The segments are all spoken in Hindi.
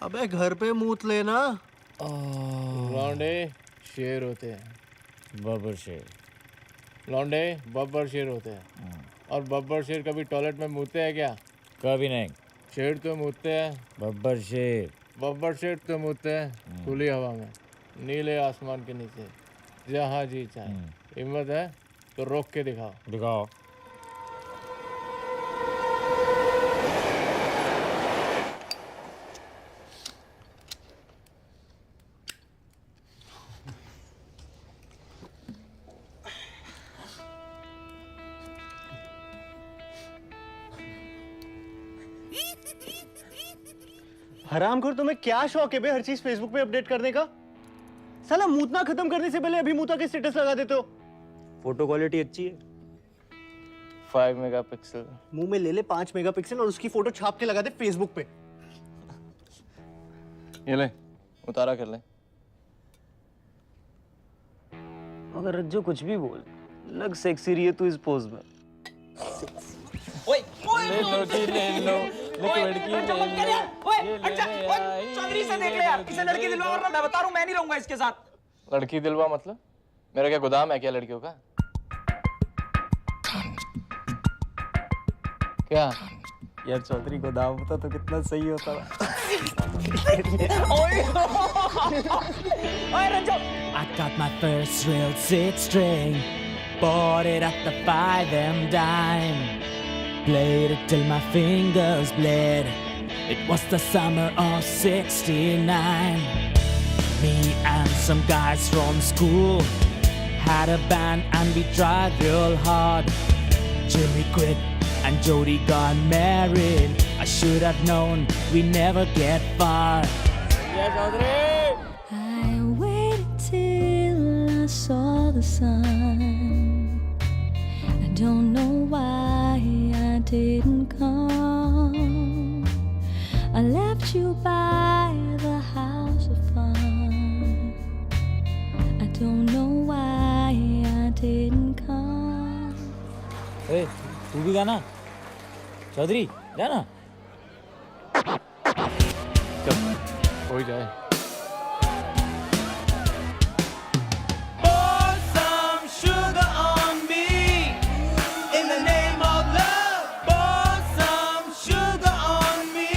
अबे घर पे मूत लेना। लौंडे शेर होते हैं, बब्बर शेर। लौंडे बब्बर शेर होते हैं। और बब्बर शेर कभी टॉयलेट में मूतते हैं क्या? कभी नहीं। शेर तो मूतते हैं। बब्बर शेर। बब्बर शेर तो मूतते हैं खुली हवा में, नीले आसमान के नीचे, जहाँ जी चाहे। हिम्मत है तो रोक के दिखाओ। दिखाओ। हरामखोर, तुम्हें क्या शौक है बे हर चीज फेसबुक पे अपडेट करने का? साला मूतना खत्म करने से पहले अभी मूता के स्टेटस लगा देते हो। फोटो क्वालिटी अच्छी है। 5 मेगापिक्सल। मुंह में ले ले 5 मेगापिक्सल और उसकी फोटो छाप के लगा दे फेसबुक पे। ये ले, उतारा कर ले। अगर रज्जो कुछ भी बोल, लग सेक्सी रही है तू इस पोज में। ओए ले लो जी, ले लो। लड़की ले लो। चौधरी से देख ले यार, इसे लड़की दिलवा वरना मैं बता रहा हूं मैं नहीं रहूंगा इसके साथ। लड़की दिलवा मतलब? मेरा क्या गोदाम है क्या लड़कियों का? क्या यार चौधरी को दाव होता तो कितना सही होता। ओए रज्जो, I got my first real six string, bought it at the 5M dime, played it till my fingers bled. It was the summer of '69. Me and some guys from school had a band and we tried real hard. Jimmy quit and Jody got married. I should have known we never get far. I waited till I saw the sun. I don't know why I didn't come. I left you by the house of fun. I don't know why I didn't come. ए, तू भी गाना। चौधरी गाना। हो जाए। Pour some sugar on me in the name of love. Pour some sugar on me.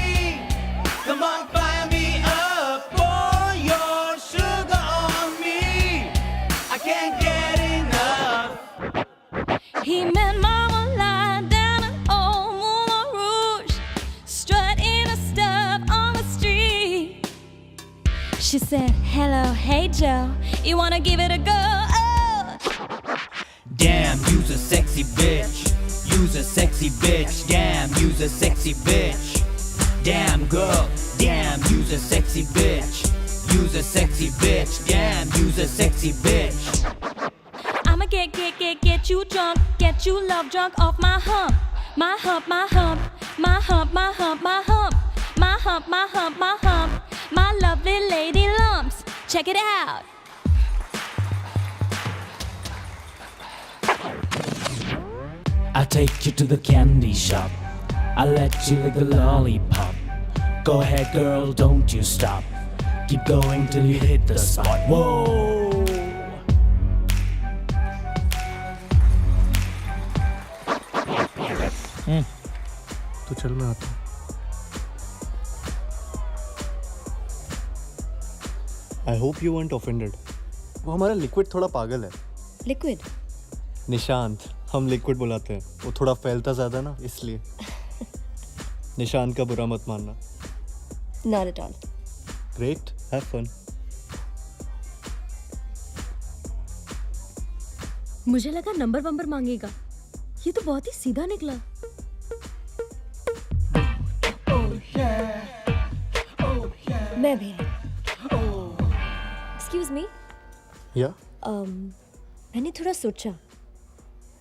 Come on, fire me up. Pour your sugar on me. I can't get enough. He met Mama lying down an old Moulin Rouge, strutting a stub on the street. She said, "Hello, hey Joe, you wanna give it a go?" Oh. Damn, you's a sexy bitch. You's a sexy bitch. Damn, you's a sexy bitch. Damn girl. Damn, you's a sexy bitch. You's a sexy bitch. Damn, you's a sexy bitch. I'ma get you drunk, get you love drunk off my hump, my hump, my hump, my hump, my hump, my hump, my hump, my hump, my hump, my lovely lady lumps. Check it out. I'll take you to the candy shop. I'll let you lick the lollipop. Go ahead, girl, don't you stop. Keep going till you hit the spot. Whoa! तो चल मैं आता हूँ। I hope you weren't offended. वो हमारा लिक्विड थोड़ा पागल है। Liquid. निशांत, हम लिक्विड बुलाते हैं। वो थोड़ा फैलता ज्यादा ना, इसलिए। निशांत का बुरा मत मानना। Not at all. Great, have fun. मुझे लगा नंबर वंबर मांगेगा, ये तो बहुत ही सीधा निकला। मैं भी। Excuse me. या मैंने थोड़ा सोचा,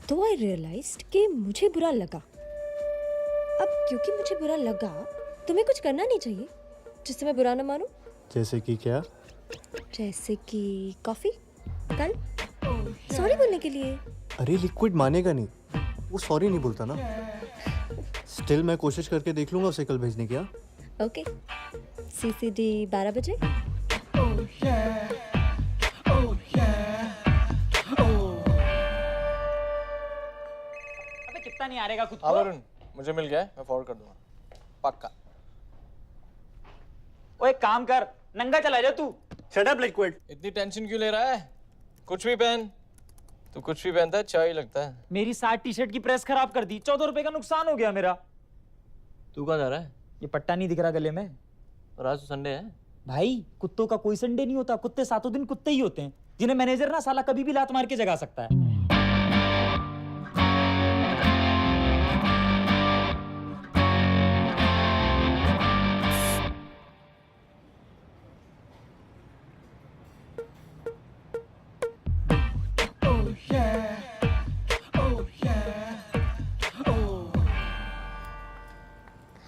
तो आई रियलाइज्ड कि मुझे बुरा लगा। अब क्योंकि मुझे बुरा लगा, तुम्हें कुछ करना नहीं चाहिए जिससे मैं बुरा ना मानूं। जैसे कि क्या? जैसे कि कॉफी कल। सॉरी बोलने के लिए। अरे लिक्विड मानेगा नहीं। वो सॉरी नहीं बोलता ना। स्टिल मैं कोशिश करके देख लूंगा उसे कल भेजने की। हाँ? ओके CCD 12 बजे। अबे कितना नहीं आ रहेगा खुद को। वरुण मुझे मिल गया है, मैं फॉरवर्ड कर दूंगा पक्का। ओए काम कर, नंगा चला जा तू। Shut up liquid. इतनी टेंशन क्यों ले रहा है? कुछ भी पहन, तू कुछ भी पहनता है अच्छा ही लगता है। मेरी 60 टी-शर्ट की प्रेस खराब कर दी, 14 रुपए का नुकसान हो गया मेरा। तू कहाँ जा रहा है? ये पट्टा नहीं दिख रहा गले में। और आज तो संडे है। भाई कुत्तों का कोई संडे नहीं होता, कुत्ते सातों दिन कुत्ते ही होते हैं, जिन्हें मैनेजर ना साला कभी भी लात मार के जगा सकता है।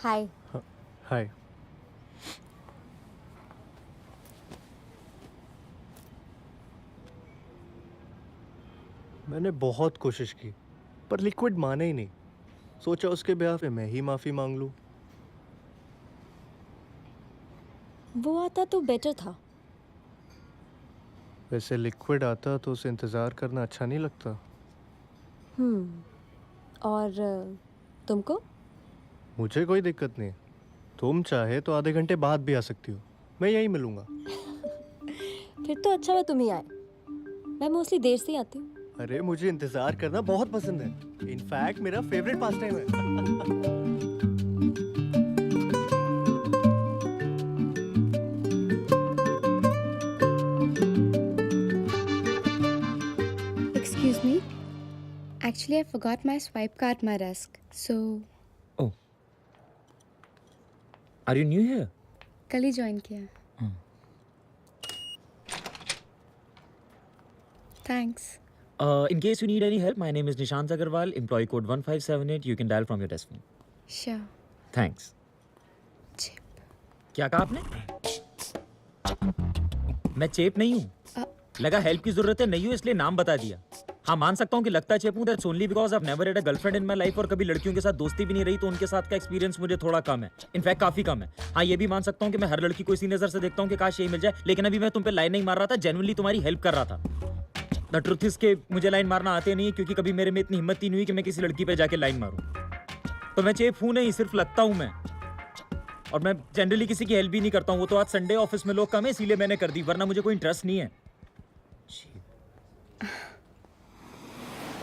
हाय। हाय। मैंने बहुत कोशिश की पर लिक्विड माने ही नहीं। सोचा उसके ब्याह पे मैं ही माफी मांग लूं। वो आता तो बेटर था। वैसे लिक्विड आता तो उसे इंतजार करना अच्छा नहीं लगता। और तुमको? मुझे कोई दिक्कत नहीं। तुम चाहे तो आधे घंटे बाद भी आ सकती हो, मैं यहीं मिलूंगा। फिर तो अच्छा हुआ तुम ही आए, मैं मोस्टली देर से ही आती हूँ। अरे मुझे इंतजार करना बहुत पसंद है। इनफैक्ट मेरा फेवरेट पास टाइम है। Excuse me. Actually, I forgot my swipe card at my desk. So, Are you new here? कल ही ज्वाइन किया। Thanks. In case you need any help, my name is Nishant Agarwal, employee code 1578. You can dial from your desk phone. Sure. Thanks. Chip. क्या कहा आपने? मैं चेप नहीं हूँ। लगा हेल्प की जरूरत है, नहीं हूँ इसलिए नाम बता दिया। हाँ मान सकता हूँ कि लगता है चेप हूँ, that's only because I have never had a girlfriend in my life और कभी लड़कियों के साथ दोस्ती भी नहीं रही, तो उनके साथ का एक्सपीरियंस मुझे थोड़ा कम है, इनफैक्ट काफी कम है। हाँ ये भी मान सकता हूँ कि मैं हर लड़की को इसी नजर से देखता हूँ कि काश यही मिल जाए, लेकिन अभी मैं तुम पे लाइन नहीं मार रहा था, जेन्युइनली तुम्हारी हेल्प कर रहा था। द ट्रुथ इज के मुझे लाइन मारना आते नहीं, क्योंकि कभी मेरे में इतनी हिम्मत ही नहीं हुई कि मैं किसी लड़की पे जाके लाइन मारूं। तो मैं चेप हूं नहीं, सिर्फ लगता हूं मैं। और मैं जनरली किसी की हेल्प भी नहीं करता हूं। वो तो आज संडे ऑफिस में लोग कम है इसीलिए मैंने कर दी, वरना मुझे कोई इंटरेस्ट नहीं है।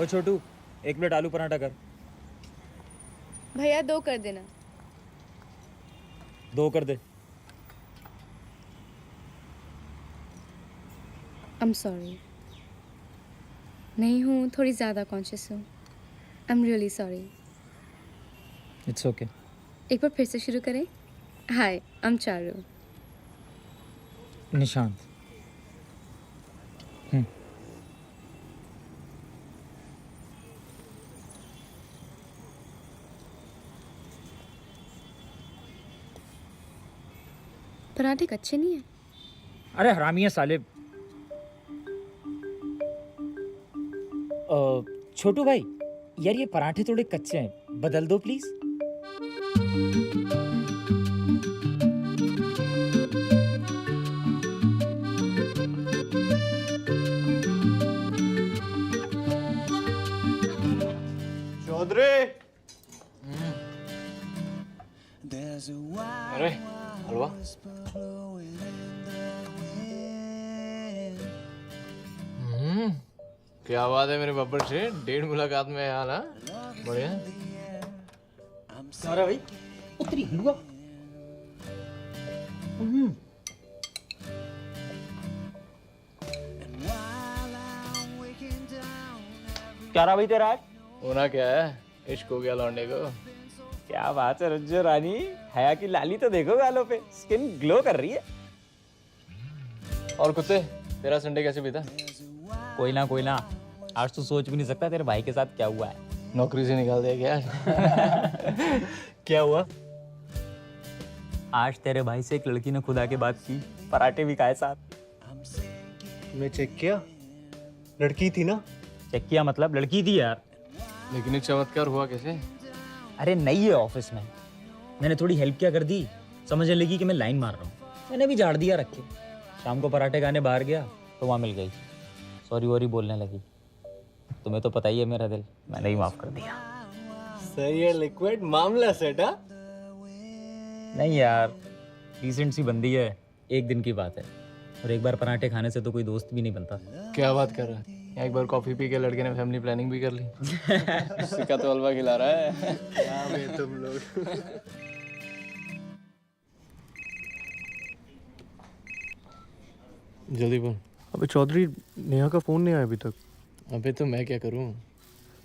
ओ छोटू, 1 प्लेट आलू पराठा कर। भैया 2 कर देना। 2 कर दे। I'm sorry. नहीं हूँ, थोड़ी ज़्यादा कॉन्शियस हूँ। I'm really sorry. It's okay. एक बार फिर से शुरू करें। Hi, I'm Charu. निशांत। पराठे कच्चे नहीं है। अरे हरामी है साले। छोटू भाई यार ये पराठे थोड़े कच्चे हैं, बदल दो प्लीज। चौधरी। अरे हलवा। क्या बात है मेरे बब्बर से, 1.5 मुलाकात में यहाँ ना, बढ़िया। अरे भाई उतरी हलवा। क्या रहा भाई तेरा आज? होना क्या है, इश्क हो गया लौंडे को। क्या बात है रज्जो रानी, हया की लाली तो देखो गालों पे, स्किन ग्लो कर रही है। और कुत्ते, तेरा संडे कैसे बीता? कोई ना, आज तो सोच भी नहीं सकता तेरे भाई के साथ क्या हुआ है। नौकरी से निकाल दिया क्या? क्या हुआ? आज तेरे भाई से एक लड़की ने खुदा के बात की, पराठे भी खाए साथ। तुमने चेक किया? लड़की थी ना? चेक किया मतलब लड़की थी यार। लेकिन ये चमत्कार हुआ कैसे? अरे नहीं है ऑफिस में, मैंने थोड़ी हेल्प क्या कर दी, समझने लगी कि मैं लाइन मार रहा हूँ, मैंने भी झाड़ दिया रख के। शाम को पराठे खाने बाहर गया तो वहाँ मिल गई, सॉरी वॉरी बोलने लगी। तुम्हें तो पता ही है मेरा दिल, मैंने ही माफ कर दिया। सही है लिक्विड, मामला सेट। हाँ नहीं यार, रिसेंट सी बंदी है, एक दिन की बात है, और एक बार पराठे खाने से तो कोई दोस्त भी नहीं बनता। क्या बात कर रहा है? एक बार कॉफी पी के लड़के ने फैमिली प्लानिंग भी कर ली। सिक्का तो हलवा खिला रहा है। क्या में तुम लोग। जल्दी बोल। अबे चौधरी, नेहा का फोन नहीं आया अभी तक। अबे तो मैं क्या करूं?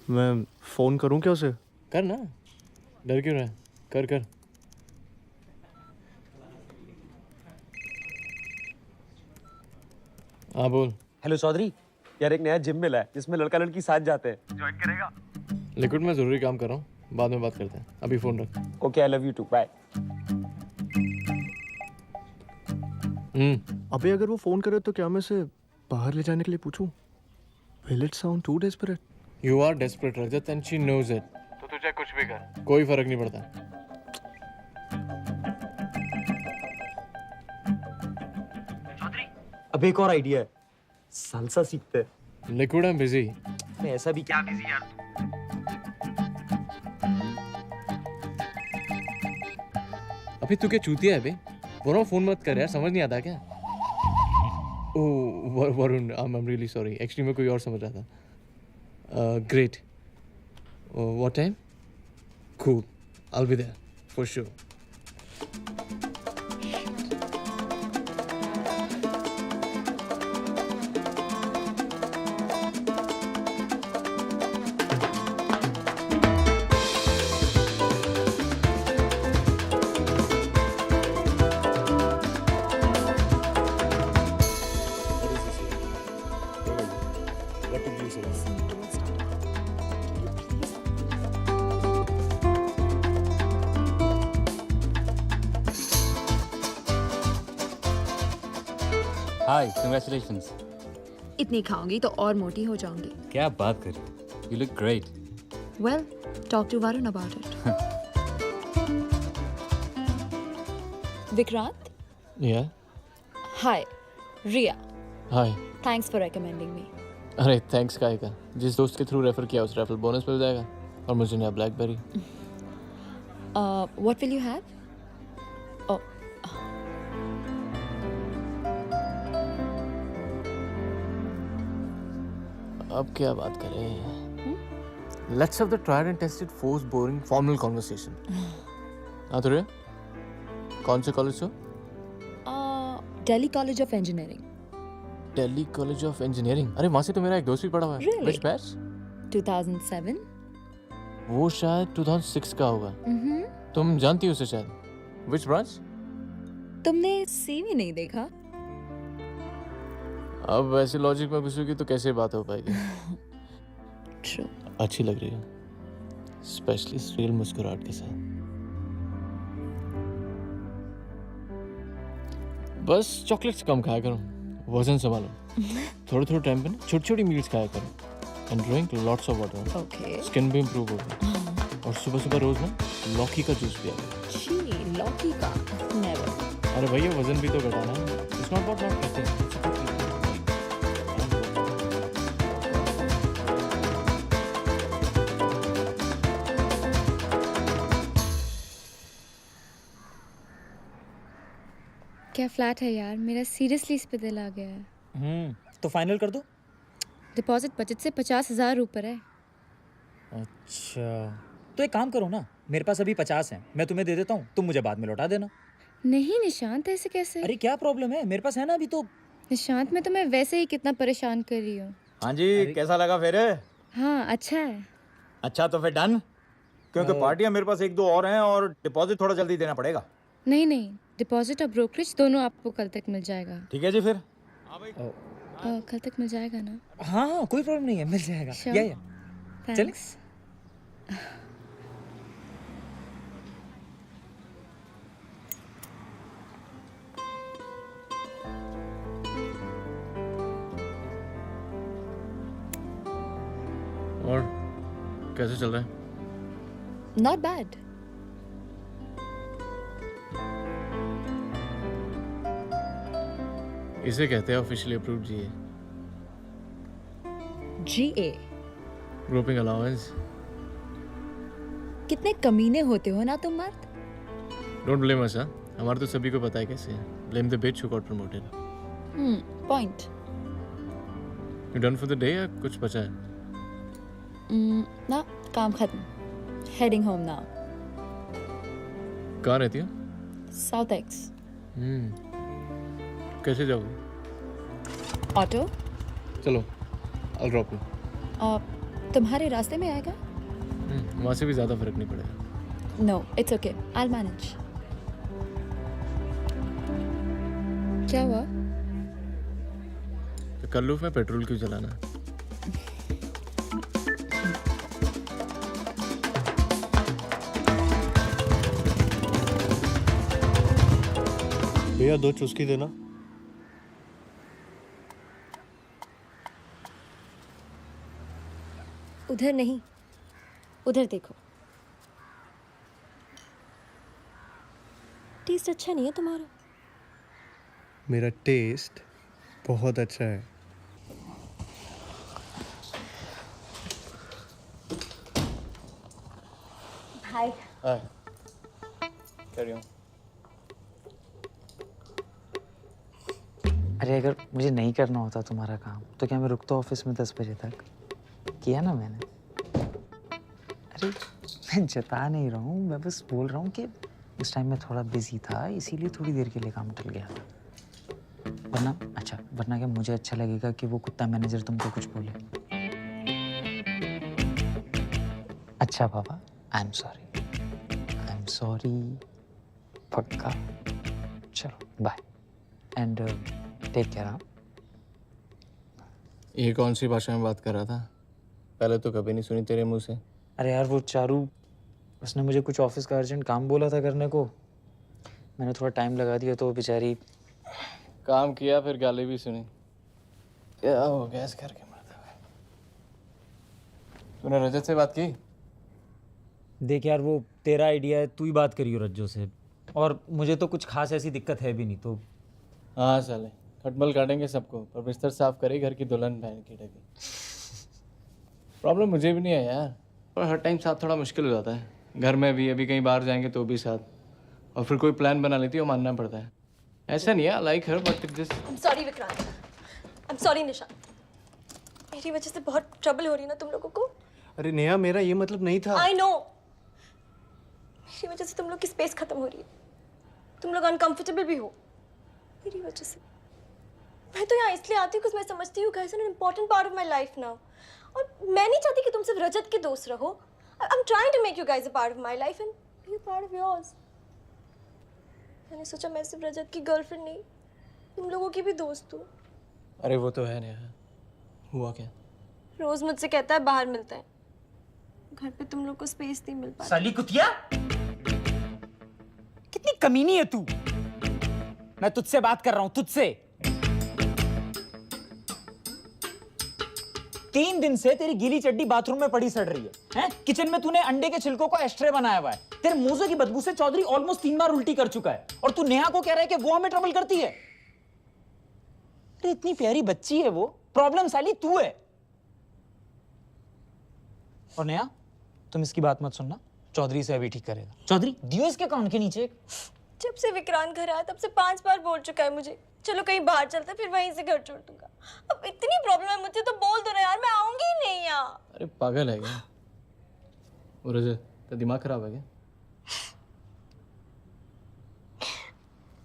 मैं फोन करूं क्या उसे? कर ना, डर क्यों रहा है? कर कर। हाँ बोल। हेलो चौधरी, यार एक नया जिम मिला है जिसमें लड़का लड़की साथ जाते हैं। लिक्विड में जरूरी काम कर रहा हूँ, बाद में बात करते हैं, अभी फोन रख। Okay, I love you too, bye. अबे अगर वो फोन करे तो क्या मैं उसे बाहर ले जाने के लिए पूछूं? Will it sound too desperate? You are desperate Rajat and she knows it. तो तुझे कुछ भी कर, कोई फर्क नहीं पड़ता। अब एक और आइडिया है, सालसा सीखते हैं। Liquid I am busy. मैं ऐसा भी क्या बिजी यार। अभी तू क्या चूतिया है बे? बोल रहा हूँ फोन मत कर यार, समझ नहीं आता क्या? Oh Varun, I am really sorry, actually मैं कोई और समझ रहा था। Great, what time? Cool, I will be there for sure. Hi, congratulations. इतनी खाऊंगी तो और मोटी हो जाऊंगी। क्या बात कर रही हो? You look great. Well, talk to Varun about it. Vikrant? Yeah. Hi, Ria. Hi. Thanks for recommending me. अरे थैंक्स काहे का? जिस दोस्त के थ्रू रेफर किया उस रेफरल बोनस मिल जाएगा, और मुझे नया blackberry. What will you have? Oh. अब क्या बात करें? Let's have the tried and tested forced boring formal conversation. हाँ तो रे, कौन से कॉलेज से हो? Delhi College of Engineering. Delhi college of engineering. अरे वहाँ से तो मेरा एक दोस्त भी पढ़ा हुआ है। Really? Which batch? 2007. वो शायद 2006 का होगा। तुम जानती हो उसे शायद। Which branch? तुमने CV नहीं देखा? अब वैसे लॉजिक में घुसोगी तो कैसे बात हो पाएगी? True. अच्छी लग रही है, स्पेशली रियल मुस्कुराहट के साथ। बस चॉकलेट्स कम खाया करो, वजन संभालो। थोड़े थोड़े टाइम पे ना छोटी छोटी मील्स खाया करो, and drink lots of water. Okay. Skin भी इम्प्रूव होगी, और सुबह सुबह रोज ना लौकी का जूस पिया करो। छी, लौकी का? Never. अरे भैया वजन भी तो घटाना है। It's not about not eating, it's about eating. क्या फ्लैट है यार, मेरा सीरियसली इस पे दिल आ गया है। तो फाइनल कर दो। डिपॉजिट बजट से 50,000 ऊपर है। अच्छा, तो एक काम करो ना, मेरे पास अभी 50 हैं, मैं तुम्हें दे देता हूँ, तुम मुझे बाद में लौटा देना। नहीं निशांत, ऐसे कैसे? अरे क्या प्रॉब्लम है, मेरे पास है ना अभी तो। निशांत, मैं तुम्हें वैसे ही कितना परेशान कर रही हूँ। हाँ जी, कैसा लगा फिर? हाँ अच्छा है। अच्छा तो फिर डन, क्योंकि पार्टियां मेरे पास एक दो और हैं और डिपॉजिट थोड़ा जल्दी देना पड़ेगा। नहीं, डिपॉजिट और ब्रोकरेज दोनों आपको कल तक मिल जाएगा। ठीक है जी फिर। कल तक मिल जाएगा ना? हाँ कोई प्रॉब्लम नहीं है, मिल जाएगा। Sure. या थैंक्स। और कैसे चल रहा है? Not bad. इसे कहते हैं officially approved GA, GA. Grouping allowance. कितने कमीने होते हो ना तुम मर्द? Don't blame us. हमारे तो सभी को पता है कैसे है। Blame the bitch who got promoted. Point. You done for the day या कुछ बचा है? ना काम खत्म. Heading home now. कहाँ रहती हो? South X. कैसे जाओगे? Auto. चलो, I'll drop you. तुम्हारे रास्ते में आएगा? वहाँ से भी ज़्यादा फर्क नहीं पड़ेगा। No, it's okay. I'll manage. क्या हुआ? तो कल्लूफ में पेट्रोल क्यों जलाना? भैया 2 चुस्की देना। उधर नहीं, उधर देखो। टेस्ट अच्छा नहीं है तुम्हारा। मेरा टेस्ट बहुत अच्छा है। हाय। हाय। Carry on. अरे अगर मुझे नहीं करना होता तुम्हारा काम तो क्या मैं रुकता ऑफिस में 10 बजे तक? किया ना मैंने। अरे मैं जता नहीं रहा हूँ, मैं बस बोल रहा हूँ कि उस टाइम मैं थोड़ा बिजी था, इसीलिए थोड़ी देर के लिए काम टल गया था। वरना क्या मुझे अच्छा लगेगा कि वो कुत्ता मैनेजर तुमको कुछ बोले? अच्छा पापा, आई एम सॉरी पक्का। चलो बाय एंड टेक केयर। हाँ, ये कौन सी भाषा में बात कर रहा था? पहले तो कभी नहीं सुनी तेरे मुंह से। अरे यार वो चारू, उसने मुझे कुछ ऑफिस का अर्जेंट काम बोला था करने को, मैंने थोड़ा टाइम लगा दिया तो बेचारी। काम किया फिर गाली भी सुनी। क्या हो गया इस घर के मर्द में? तूने रजत से बात की? देख यार, वो तेरा आइडिया है, तू ही बात करियो रज्जो से। और मुझे तो कुछ खास ऐसी दिक्कत है भी नहीं तो। हाँ साले, खटमल काटेंगे सबको, पर बिस्तर साफ करे घर की दुल्हन बहन की डगी। प्रॉब्लम मुझे भी नहीं है यार, पर हर टाइम साथ थोड़ा मुश्किल हो जाता है। घर में भी, अभी कहीं बाहर जाएंगे तो भी साथ, और फिर कोई प्लान बना लेती है, वो मानना पड़ता है। ऐसा नहीं है, like her but this. I'm sorry Vikrant. I'm sorry Nishant. मेरी वजह से बहुत ट्रबल हो रही है ना तुम लोगों को। अरे नेहा, मेरा ये मतलब नहीं था। I know। मेरी वजह से तुम लोग की स्पेस खत्म हो रही है, तुम लोग अनकंफर्टेबल भी हो मेरी वजह से। मैं तो यहाँ इसलिए आती हूँ क्योंकि मैं समझती हूँ guys are an important part of my life now। और मैं नहीं चाहती कि तुम सिर्फ रजत के दोस्त रहो। I'm trying to make you guys a part of my life and be a part of yours। मैंने सोचा मैं सिर्फ रजत की गर्लफ्रेंड नहीं, तुम लोगों की भी दोस्त हूँ। अरे वो तो है नेहा। हुआ क्या? रोज मुझसे कहता है बाहर मिलते हैं, घर पे तुम लोग को स्पेस नहीं मिल पाती। साली कुतिया, कितनी कमीनी है तू। मैं तुझसे बात कर रहा हूं, तुझसे। 3 दिन से तेरी गीली चड्डी बाथरूम में पड़ी सड़ रही है, हैं? किचन में तूने अंडे के छिलकों का एस्ट्रे बनाया हुआ है। तेरे मोजे की बदबू से चौधरी ऑलमोस्ट 3 बार उल्टी कर चुका है, और तू नेहा को कह रहा है कि वो हमें ट्रबल करती है। अरे इतनी प्यारी बच्ची है वो, प्रॉब्लम साली तू है। और नेहा, तुम इसकी बात मत सुनना, चौधरी से अभी ठीक करेगा। चौधरी दियो इसके कान के नीचे। जब से विक्रांत घर आया तब से 5 बार बोल चुका है मुझे, चलो कहीं बाहर चलते, फिर वहीं से घर छोड़ दूंगा। अब इतनी प्रॉब्लम है मुझे तो बोल दो ना यार, मैं आऊंगी ही नहीं यहाँ। अरे पागल है क्या? वो रजत, तो दिमाग खराब है क्या?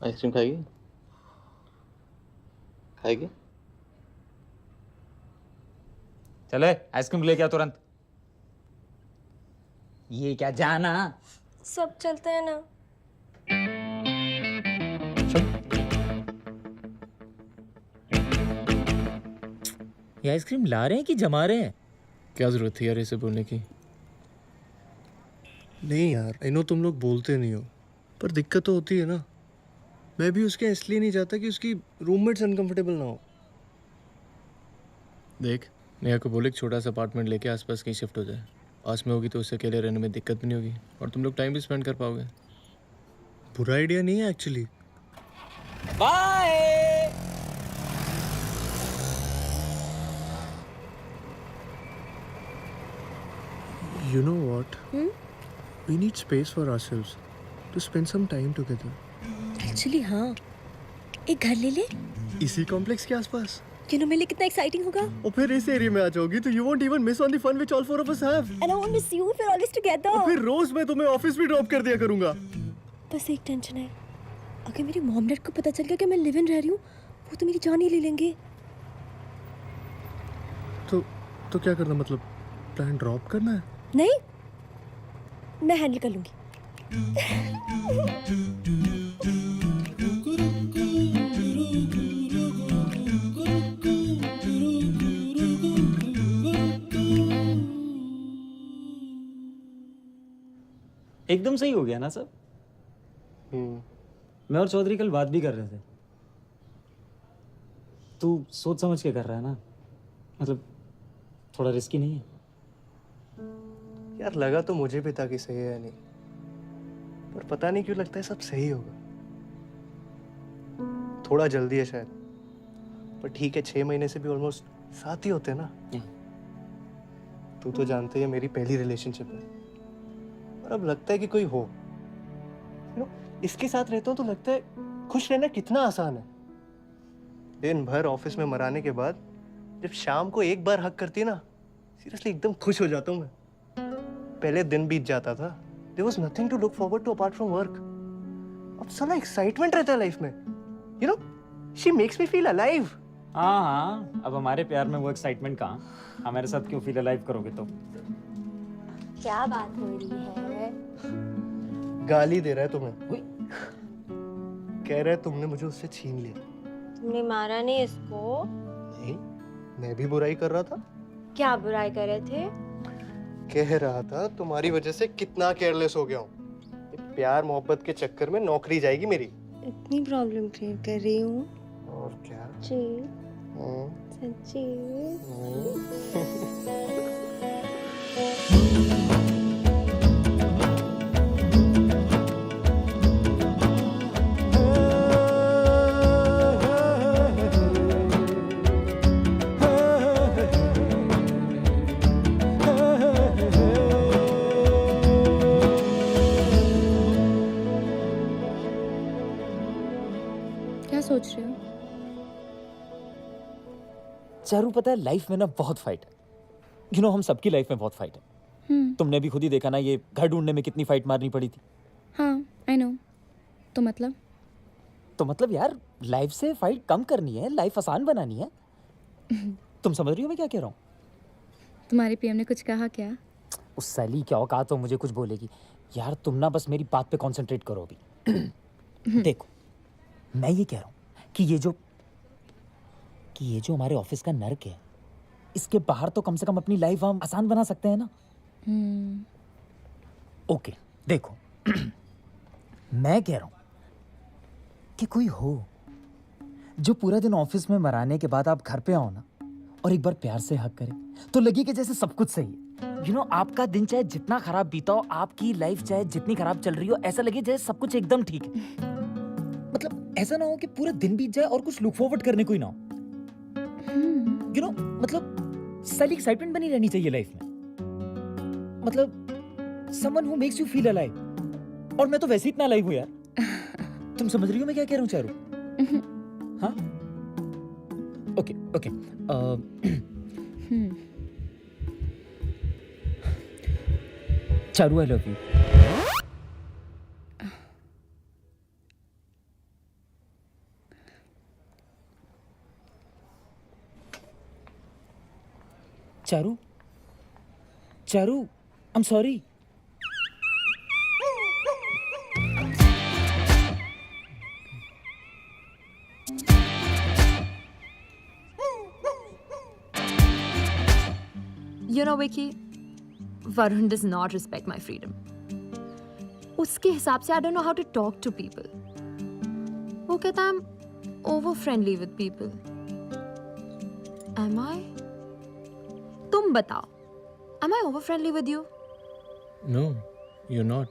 आइसक्रीम खाएगी? खाएगी? चले आइसक्रीम लेके आ तुरंत। ये क्या जाना? सब चलते हैं ना। ये आइसक्रीम ला रहे हैं कि जमा रहे हैं? क्या जरूरत थी यार इसे बोलने की? नहीं यार, आई नो तुम लोग बोलते नहीं हो, पर दिक्कत तो होती है ना। मैं भी उसके इसलिए नहीं चाहता कि उसकी रूममेट्स अनकंफर्टेबल ना हो। देख, नेहा को बोले एक छोटा सा अपार्टमेंट लेके आसपास कहीं शिफ्ट हो जाए, पास में होगी तो उससे अकेले रहने में दिक्कत भी नहीं होगी और तुम लोग टाइम भी स्पेंड कर पाओगे। बुरा आइडिया नहीं है actually. Bye. You know what? We need space for ourselves to spend some time together. Actually हाँ, एक घर ले ले। इसी कॉम्प्लेक्स के आसपास। You know मेरे लिए कितना एक्साइटिंग होगा। और फिर इस एरिया में आ जाओगी तो you won't even miss on the fun which all four of us have. And I won't miss you. We're always together. और फिर रोज मैं तुम्हें ऑफिस भी ड्रॉप कर दिया करूंगा। बस एक टेंशन है, अगर मेरी मॉम डैड को पता चल गया कि मैं लिव इन रह रही हूँ, वो तो मेरी जान ही ले लेंगे। तो क्या करना, मतलब प्लान ड्रॉप करना है? नहीं, मैं हैंडल कर लूंगी। एकदम सही हो गया ना सब। मैं और चौधरी कल बात भी कर रहे थे। तू सोच समझ के कर रहा है ना, मतलब थोड़ा रिस्की नहीं है? यार लगा तो मुझे भी था कि सही है या नहीं, पर पता नहीं क्यों लगता है सब सही होगा। थोड़ा जल्दी है शायद, पर ठीक है, 6 महीने से भी ऑलमोस्ट साथ ही होते हैं ना। तू तो जानते है मेरी पहली रिलेशनशिप है, और अब लगता है कि कोई हो। इसके साथ रहता हूँ तो लगता है खुश रहना कितना आसान है। दिन भर ऑफिस में मराने के बाद जब शाम को एक बार हक करती है ना, सीरियसली एकदम खुश हो जाता हूँ मैं। पहले दिन बीत जाता था, there was nothing to look forward to apart from work. अब साला एक्साइटमेंट रहता है लाइफ में, you know, she makes me feel alive. हाँ, अब हमारे प्यार में वो एक्साइटमेंट कहाँ? हमारे साथ क्यों फील अलाइव करोगे तो? क्या बात हो रही है? गाली दे रहा है तुम्हें, कह रहा है तुमने मुझे उससे छीन लिया। तुमने मारा नहीं इसको? नहीं, मैं भी बुराई कर रहा था। क्या बुराई कर रहे थे? कह रहा था तुम्हारी वजह से कितना केयरलेस हो गया हूँ। प्यार मोहब्बत के चक्कर में नौकरी जाएगी मेरी। इतनी प्रॉब्लम क्रिएट कर रही हूँ। और क्या? जी, सच्ची। क्या सोच रहे हो? चारू, पता है लाइफ में ना बहुत फाइट है। यू नो, हम सबकी लाइफ में बहुत फाइट है। तुमने भी खुद ही देखा ना, ये घर ढूंढने में कितनी फाइट मारनी पड़ी थी। हाँ, आई नो। तो मतलब यार, लाइफ से फाइट कम करनी है, लाइफ आसान बनानी है। तुम समझ रही हो मैं क्या कह रहा हूँ? तुम्हारे पीएम ने कुछ कहा क्या? उस साली क्या औकात हो मुझे कुछ बोलेगी। यार तुम ना बस मेरी बात पे कंसंट्रेट करो अभी। देखो, मैं ये कह रहा हूँ कि ये जो हमारे ऑफिस का नर्क है, इसके बाहर तो कम से कम अपनी लाइफ हम आसान बना सकते हैं ना। ओके, देखो मैं कह रहा हूं कि कोई हो जो पूरा दिन ऑफिस में मराने के बाद आप घर पे आओ ना और एक बार प्यार से हक करे, तो लगे कि जैसे सब कुछ सही है। यू नो, आपका दिन चाहे जितना खराब बीता हो, आपकी लाइफ चाहे जितनी खराब चल रही हो, ऐसा लगे जैसे सब कुछ एकदम ठीक है। मतलब ऐसा ना हो कि पूरा दिन बीत जाए और कुछ लुक फॉरवर्ड करने को ही ना हो। यू नो, मतलब सारी एक्साइटमेंट बनी रहनी चाहिए लाइफ में। मतलब someone who makes you feel alive. और मैं तो वैसे ही इतना अलाइव हूं यार। तुम समझ रही हो मैं क्या कह रहा हूं चारू? हाँ, okay okay. Charu, I love you. Charu, Charu, I am sorry. You know, Vicky, Varun does not respect my freedom. उसके हिसाब से I don't know how to talk to people. वो कहता है I'm over friendly with people. Am I? तुम बताओ, am I over friendly with you? No, you're not.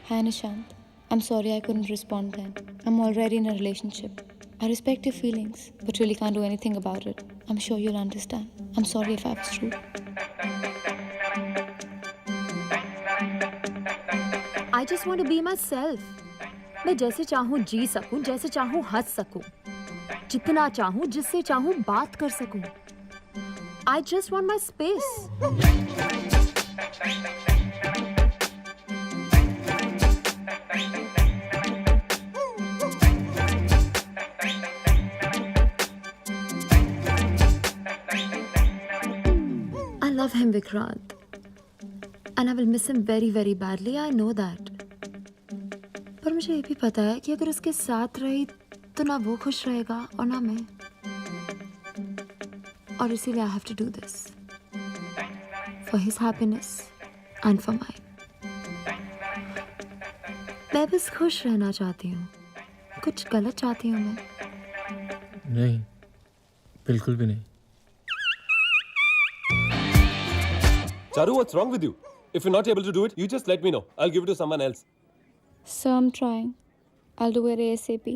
Hi Nishant. I'm sorry I couldn't respond then. I'm already in a relationship. I respect your feelings, but really can't do anything about it. I'm sure you'll understand. I'm sorry if I was rude. I just want to be myself. मैं जैसे चाहूँ जी सकूँ, जैसे चाहूँ हंस सकूँ, जितना चाहूँ, जिससे चाहूँ बात कर सकूँ. I just want my space. I love him, Vikrant. And I will miss him very, very badly. I know that. पर मुझे ये भी पता है कि अगर उसके साथ रही तो ना वो खुश रहेगा और ना मैं. और इसीलिए I have to do this. For his happiness and for mine. मैं बस खुश रहना चाहती हूँ. कुछ गलत चाहती हूँ मैं. नहीं, बिल्कुल भी नहीं. Charu, what's wrong with you? If you're not able to do it, you just let me know. I'll give it to someone else. So I'm trying. I'll do it ASAP.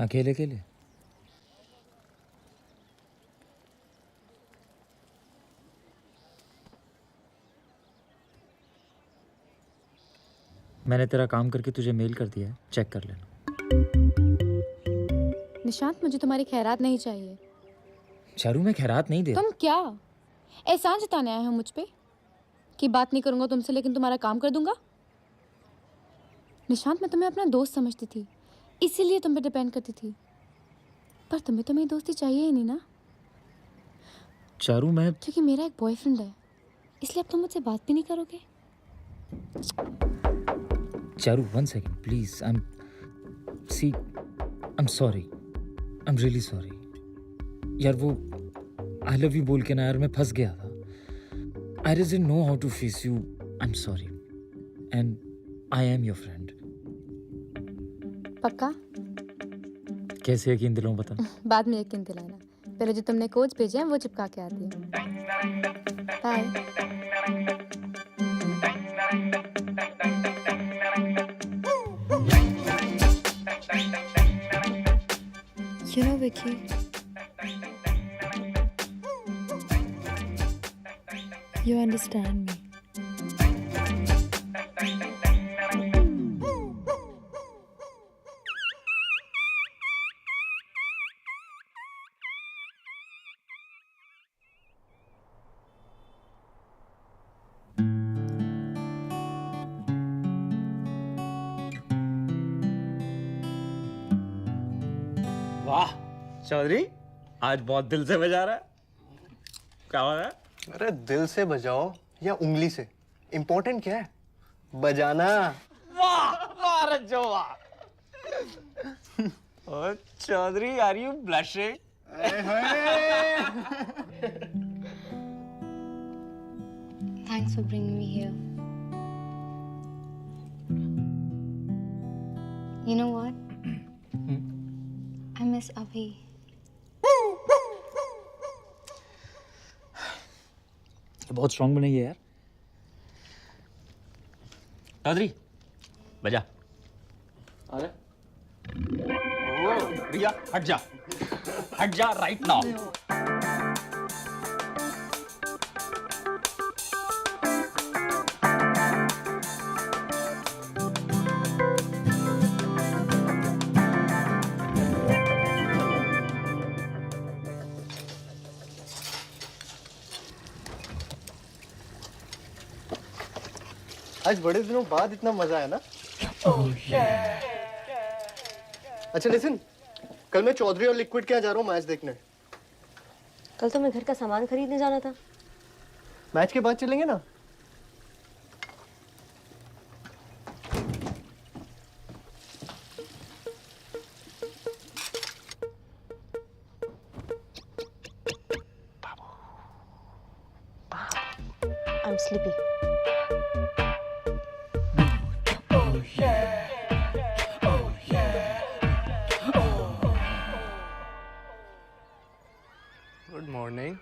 अकेले अकेले मैंने तेरा काम करके तुझे मेल कर दिया है, चेक कर लेना. निशांत, मुझे तुम्हारी खैरात नहीं चाहिए. चारू, मैं खैरात नहीं दे रहा. तुम क्या एहसान जताने आए हो मुझ पे कि बात नहीं करूंगा तुमसे लेकिन तुम्हारा काम कर दूंगा? निशांत, मैं तुम्हें अपना दोस्त समझती थी, इसीलिए तुम पे डिपेंड करती थी. पर तुम्हें तो मेरी दोस्ती चाहिए ही नहीं ना. चारू, मैं क्योंकि मेरा एक बॉयफ्रेंड है, इसलिए अब तुम मुझसे बात भी नहीं करोगे. Charu, 1 second, please. I'm sorry. I'm really sorry. यार वो I love you बोल के ना यार मैं फंस गया था. I just didn't know how to face you. I'm sorry. And I am your friend. पक्का? कैसे यकीन दिलाऊं बता. बाद में यकीन दिलाना. पहले जो तुमने कोच भेजे हैं वो चिपका के आती है. Bye. You know, Vicky, you understand me. वाह चौधरी, आज बहुत दिल से बजा रहा है. क्या हो रहा है? अरे दिल से बजाओ या उंगली से, इम्पोर्टेंट क्या है? बजाना. वाह वाह रज्जो वाह. और Chaudhary, are you blushing? Thanks for bringing me here. You know what? I miss Abhi. बहुत स्ट्रांग बनाई है यार. चौधरी बजा. अरे रिया हट जा, हट जा राइट नाउ. आज बड़े दिनों बाद इतना मजा आया ना. अच्छा लिसन, कल मैं चौधरी और लिक्विड के यहाँ जा रहा हूँ मैच देखने. कल तो मैं घर का सामान खरीदने जाना था. मैच के बाद चलेंगे ना. I'm sleepy. Good morning.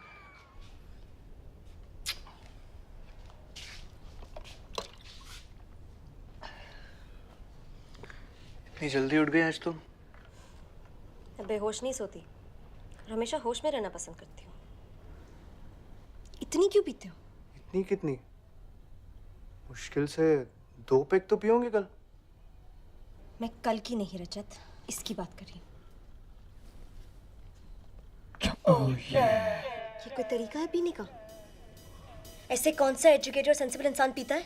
इतनी जल्दी उठ गए आज तुम? मैं बेहोश नहीं सोती और हमेशा होश में रहना पसंद करती हूँ। इतनी क्यों पीते हो? इतनी कितनी? मुश्किल से 2 पैक तो पियोगे कल। मैं कल की नहीं रजत, इसकी बात कर रही हूँ। ये कोई तरीका है पीने का? ऐसे कौन सा एजुकेटेड और सेंसिबल इंसान पीता है?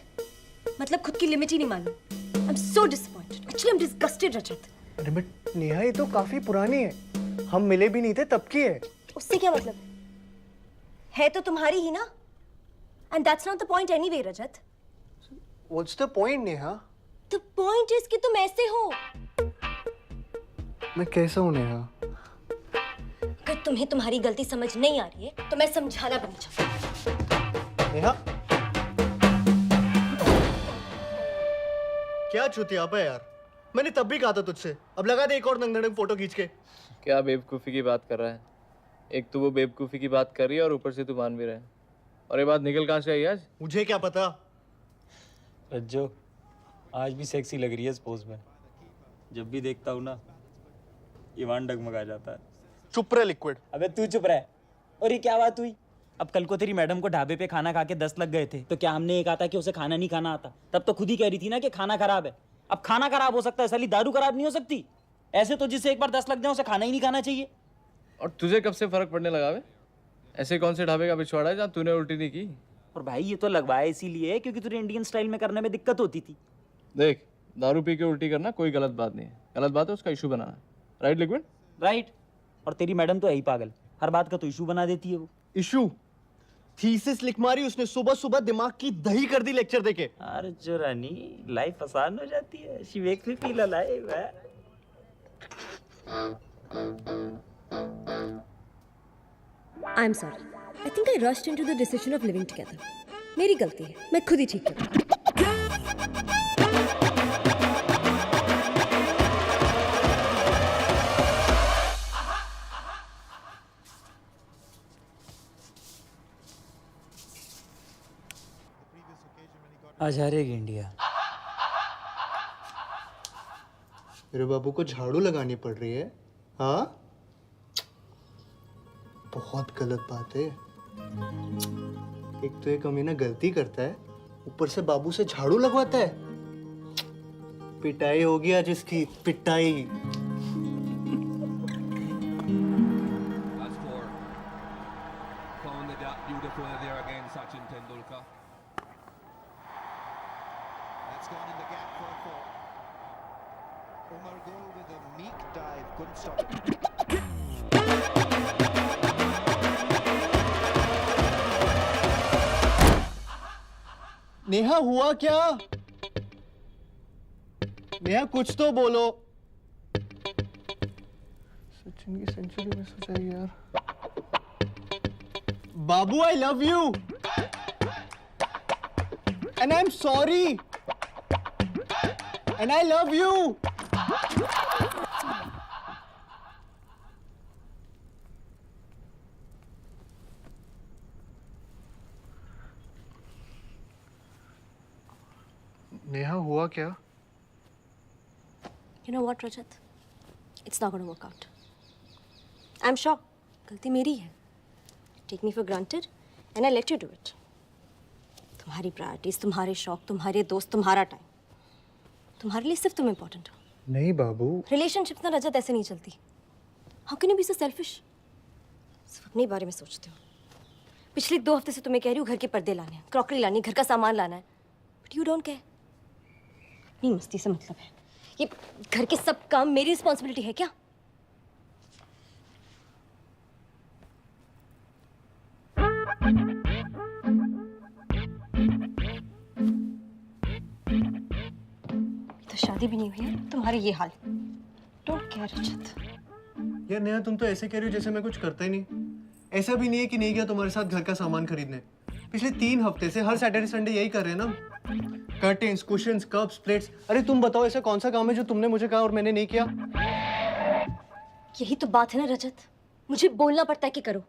मतलब खुद की लिमिट ही नहीं मालूम। I am so disappointed. Actually I am disgusted Rajat. अरे बट नेहा, ये तो काफी पुरानी है, हम मिले भी नहीं थे तब की है। उससे क्या मतलब? है तो तुम्हारी ही ना। And that's not the point anyway Rajat. What's the point Neha? The point is कि तुम ऐसे हो। मैं कैसा हूँ नेहा? अगर तुम्हें तुम्हारी गलती समझ नहीं आ रही है तो मैं समझाना भी नहीं चाहती। नेहा, क्या चुतियापा है यार। मैंने तब भी कहा था तुझसे, अब लगा दे एक और नंगनंग फोटो खींच के। क्या बेवकूफ़ी की बात कर रहा है? एक तो वो बेवकूफ़ी की बात कर रही है और ऊपर से तू मान भी रहा है। और ये बात निकल कहाँ से आई आज? मुझे क्या पता। रज्जो, आज भी सेक्सी लग रही है इस पोज में। जब भी देखता हूँ ना, ईमान डगमगा जाता है। चुप रहे लिक्विड। अबे तू चुप रह। और ये क्या बात हुई? अब कल को तेरी मैडम को ढाबे पे खाना खा के 10 लग गए थे, तो क्या हमने ये कहा था कि उसे खाना नहीं खाना आता? तब तो खुद ही कह रही थी ना कि खाना खराब है। अब खाना खराब हो सकता है, साली दारू खराब नहीं हो सकती। ऐसे तो जिसे एक बार 10 लग जाए उसे खाना ही नहीं खाना चाहिए। और तुझे कब से फर्क पड़ने लगा? ऐसे कौन से ढाबे का पिछवाड़ा है जहाँ तूने उल्टी नहीं की? और भाई ये तो लगवाया इसीलिए क्योंकि तुझे इंडियन स्टाइल में करने में दिक्कत होती थी। देख, दारू पी के उल्टी करना कोई गलत बात नहीं है। गलत बात है उसका इशू बनाना। Right liquid? राइट। और तेरी मैडम तो है ही पागल, हर बात का तो इशू बना देती है वो। इशू? थीसिस लिख मारी उसने, सुबह सुबह दिमाग की दही कर दी लेक्चर देके। अरे जो रानी, लाइफ आसान हो जाती है। She makes me feel alive. I am sorry. I think I rushed into the decision of living together. मेरी गलती है, मैं खुद ही ठीक करूँ। आज हारेगी इंडिया। मेरे बाबू को झाड़ू लगानी पड़ रही है? हाँ, बहुत गलत बात है। एक तो ये कमीना गलती करता है, ऊपर से बाबू से झाड़ू लगवाता है। पिटाई होगी आज इसकी, पिटाई। नेहा, हुआ क्या? नेहा, कुछ तो बोलो। सचिन की सेंचुरी मिस हो जाएगी यार। बाबू, I love you and I am sorry and I love you. Neha, हुआ क्या? You know what, Rajat? It's not going to work out. I'm sure. गलती मेरी है. Take me for granted, and I let you do it. तुम्हारी प्रायोरिटीज, तुम्हारे शौक, तुम्हारे दोस्त, तुम्हारा टाइम, तुम्हारे लिए सिर्फ तुम इम्पोर्टेंट हो। नहीं बाबू। रिलेशनशिप्स ना रजत ऐसे नहीं चलती। How can you be so selfish? सिर्फ अपने बारे में सोचते हो। पिछले 2 हफ्ते से तुम्हें कह रही हूँ घर के पर्दे लाने हैं, क्रॉकरी लानी है, घर का सामान लाना है, बट यू डोंट केयर। नहीं, मस्ती से मतलब है, ये घर के सब काम मेरी रिस्पॉन्सिबिलिटी है क्या? तो शादी भी नहीं हुई है, तुम्हारे ये हाल। डोंट केयर रजत। यार नेहा, तुम तो ऐसे कह रही हो जैसे मैं कुछ करता ही नहीं। ऐसा भी नहीं है कि नहीं गया तुम्हारे साथ घर का सामान खरीदने। पिछले 3 हफ्ते से हर सैटरडे संडे यही कर रहे हैं ना। Curtains, cushions, cups, plates. अरे तुम बताओ ऐसा कौन सा काम है जो तुमने मुझे कहा और मैंने नहीं किया? यही तो बात है ना रजत, मुझे बोलना पड़ता है कि करो।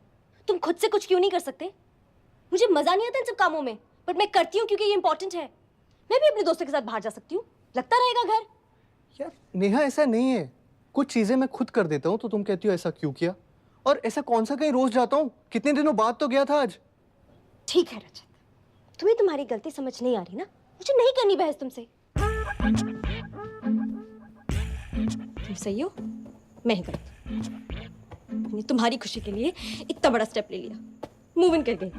तुम खुद से कुछ क्यों नहीं कर सकते? मुझे मजा नहीं आता इन सब कामों में, बट मैं करती हूँ क्योंकि ये इंपॉर्टेंट है। मैं भी अपने दोस्तों के साथ बाहर जा सकती हूँ, लगता रहेगा घर। यार नेहा ऐसा नहीं है, कुछ चीजें मैं खुद कर देता हूँ तो तुम कहती हो ऐसा क्यों किया? और ऐसा कौन सा कहीं रोज जाता हूँ? कितने दिनों बाद तो गया था आज। ठीक है रजत, तुम्हें तुम्हारी गलती समझ नहीं आ रही ना, मुझे नहीं करनी बहस तुमसे। तुम सही हो, मैं ही गलत। मैंने तुम्हारी खुशी के लिए इतना बड़ा स्टेप ले लिया, मूव इन कर गई।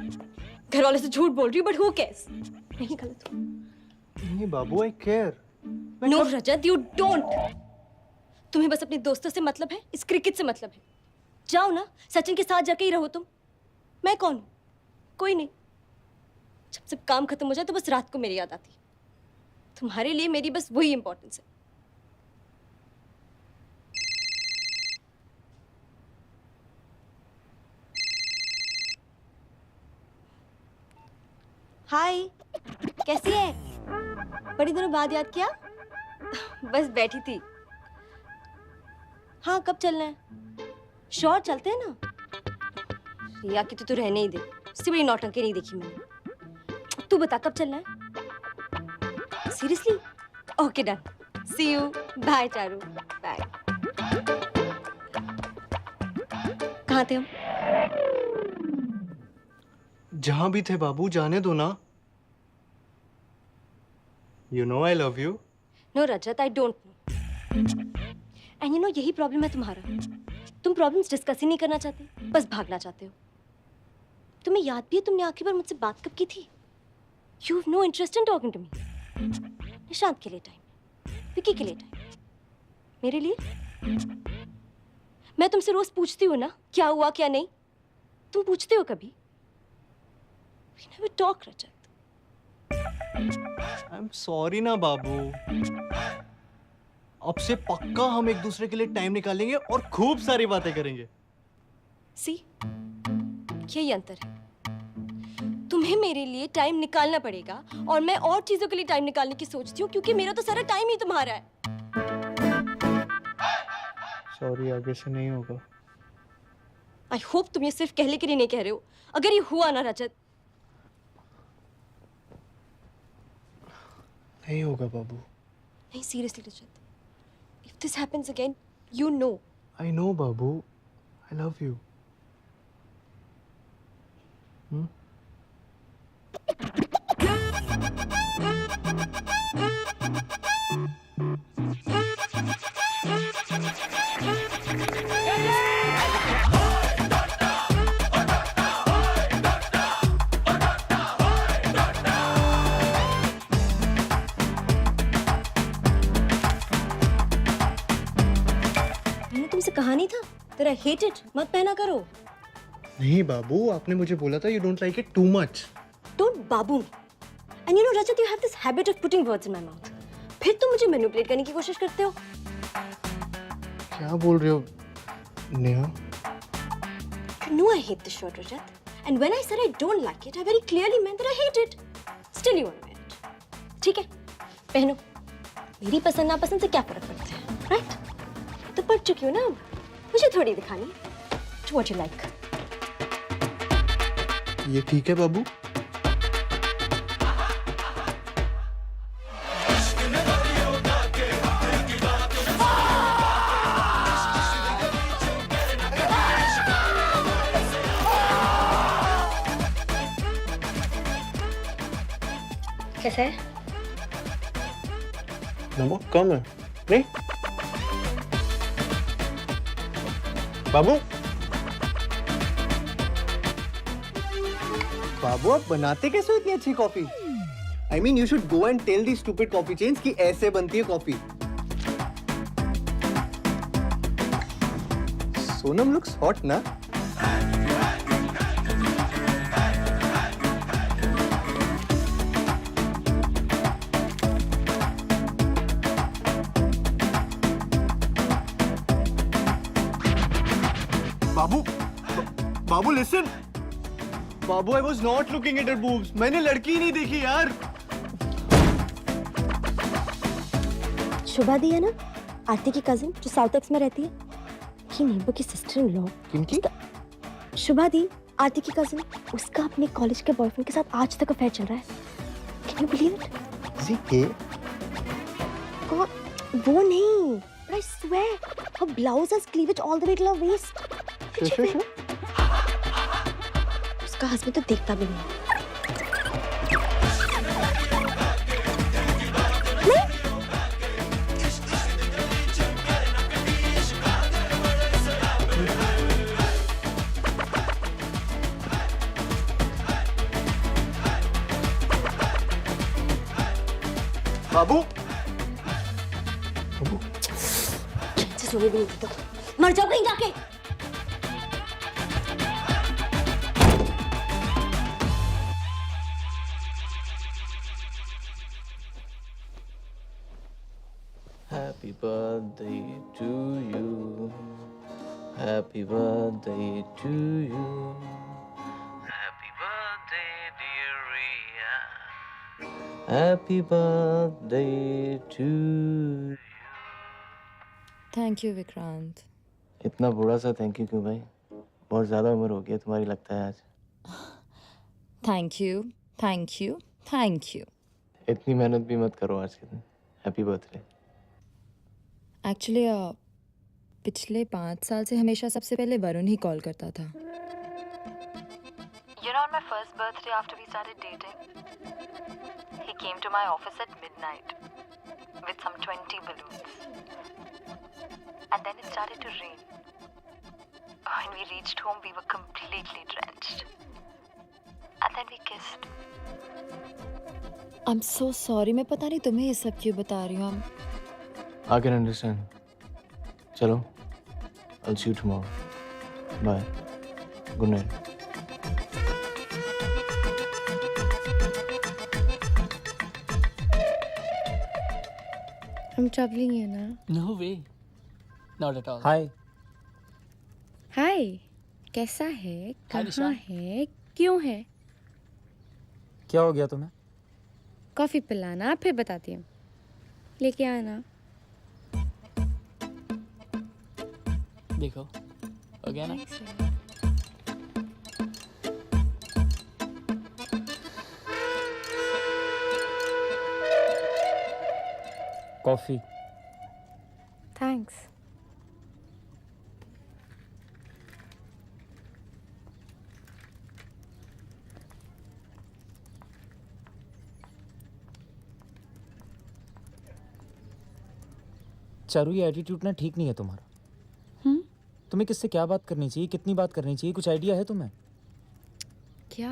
घर वाले से झूठ बोल रही हूँ, बट हु केयर्स? मैं ही गलत हूँ। नहीं बाबू, I care. No Rajat, you don't. तुम्हें बस अपने दोस्तों से मतलब है, इस क्रिकेट से मतलब है। जाओ ना, सचिन के साथ जाके ही रहो तुम। मैं कौन हूँ? कोई नहीं। जब सब काम खत्म हो जाए तो बस रात को मेरी याद आती है। तुम्हारे लिए मेरी बस वही इंपॉर्टेंस है। हाय, कैसी है? बड़ी दिनों बाद याद किया? बस बैठी थी। हाँ, कब चलना है? श्योर, चलते हैं ना। रिया की तो तू रहने ही दे, उससे बड़ी नौटंकी नहीं देखी मैंने। तू बता कब चलना है? Seriously? Okay done, see you, bye Charu, bye. कहाँ थे हम? जहां भी थे बाबू, जाने दो ना। You know I love you. No Rajat, I don't know. And you know यही प्रॉब्लम है तुम्हारा। तुम प्रॉब्लम्स डिस्कस ही नहीं करना चाहते, बस भागना चाहते हो। तुम्हें याद भी है तुमने आखिरी बार मुझसे बात कब की थी? You have no interest in talking to me. Nishant के लिए टाइम, विकी के लिए टाइम, मेरे लिए? मैं तुमसे रोज पूछती हूँ ना क्या हुआ क्या नहीं। तुम पूछते हो कभी? We never talk, Rajat. I'm sorry ना बाबू। अब से पक्का हम एक दूसरे के लिए टाइम निकालेंगे और खूब सारी बातें करेंगे। सी, यही अंतर है। तुम्हें मेरे लिए टाइम निकालना पड़ेगा और मैं और चीजों के लिए टाइम निकालने की सोचती हूँ, क्योंकि मेरा तो सारा टाइम ही तुम्हारा है। सॉरी, आगे से नहीं होगा। आई होप तुम ये सिर्फ कहने के लिए नहीं कह रहे हो। अगर ये हुआ ना रजत, नहीं होगा बाबू। नहीं, seriously Rajat, if this happens again, you know. I know Babu, I love you. मैंने तुमसे कहा नहीं था तेरा हेट इट मत पहना करो। नहीं बाबू, आपने मुझे बोला था you don't like it too much. Don't Babu. And you no Rajat, you have this habit of putting words in my mouth. फिर तुम मुझे मैनिपुलेट करने की कोशिश करते हो। क्या बोल रहे हो Neha? You know I hate this shirt, Rajat. And when I said I don't like it, I very clearly meant that I hate it. Still you want to wear it. ठीक है, पहनो। मेरी पसंद नापसंद से क्या फर्क पड़ता है, राइट? तो पढ़ चुकी हो ना अब, मुझे थोड़ी दिखानी। Do what you like. ये ठीक है बाबू? कैसा है? नमक कम है। नहीं बाबू, बाबू आप बनाते कैसे हो इतनी अच्छी coffee? I mean you should go and tell the stupid coffee chains कि ऐसे बनती है कॉफी। सोनम लुक्स हॉट ना? बाबू, बाबू लिसन। बाबू I was not looking at her boobs, मैंने लड़की ही नहीं देखी यार। शुभा दी है ना, आरती की कजिन जो साउथ एक्स में रहती है, की नेबर की सिस्टर इन लॉ। किनकी? शुभा दी, आरती की कजिन, उसका अपने कॉलेज के बॉयफ्रेंड के साथ आज तक अफेयर चल रहा है। Can you believe it? जी के? कौन? वो नहीं, but I swear, her blouse has cleavage all the way till her waist. Sure. उसका हस्बैंड तो देखता भी नहीं। बाबू सोने भी नहीं देता, मर जाओ कहीं जाके। Happy birthday to you. Happy birthday to you. Happy birthday, dear Ria. Happy birthday to you. Thank you Vikrant. इतना बुरा सा थैंक यू क्यों भाई? बहुत ज़्यादा उम्र हो गई तुम्हारी लगता है आज। Thank you, thank you, thank you. इतनी मेहनत भी मत करो आज के दिन। Happy birthday. एक्चुअली पिछले 5 साल से हमेशा सबसे पहले वरुण ही कॉल करता था। You know, on my first birthday after we started dating, he came to my office at midnight with some 20 balloons. And then it started to rain. When we reached home, we were completely drenched. And then we kissed. I'm so sorry, मैं पता नहीं तुम्हें ये सब क्यों बता रही हूँ। I can understand. चलो, I'll see you tomorrow. Bye. Good night. I'm troubling you ना? No way. Not at all. हाय हाय, कैसा है? कहाँ है? क्यों है? क्या हो गया तुम्हें? कॉफी पिलाना, फिर बताती हूँ। लेके आना। देखो, हो गया ना? कॉफी। थैंक्स। चारू, ये एटीट्यूड ना ठीक नहीं है तुम्हारा। तुम्हें किससे क्या बात करनी चाहिए, कितनी बात करनी चाहिए, कुछ आइडिया है तुम्हें? क्या?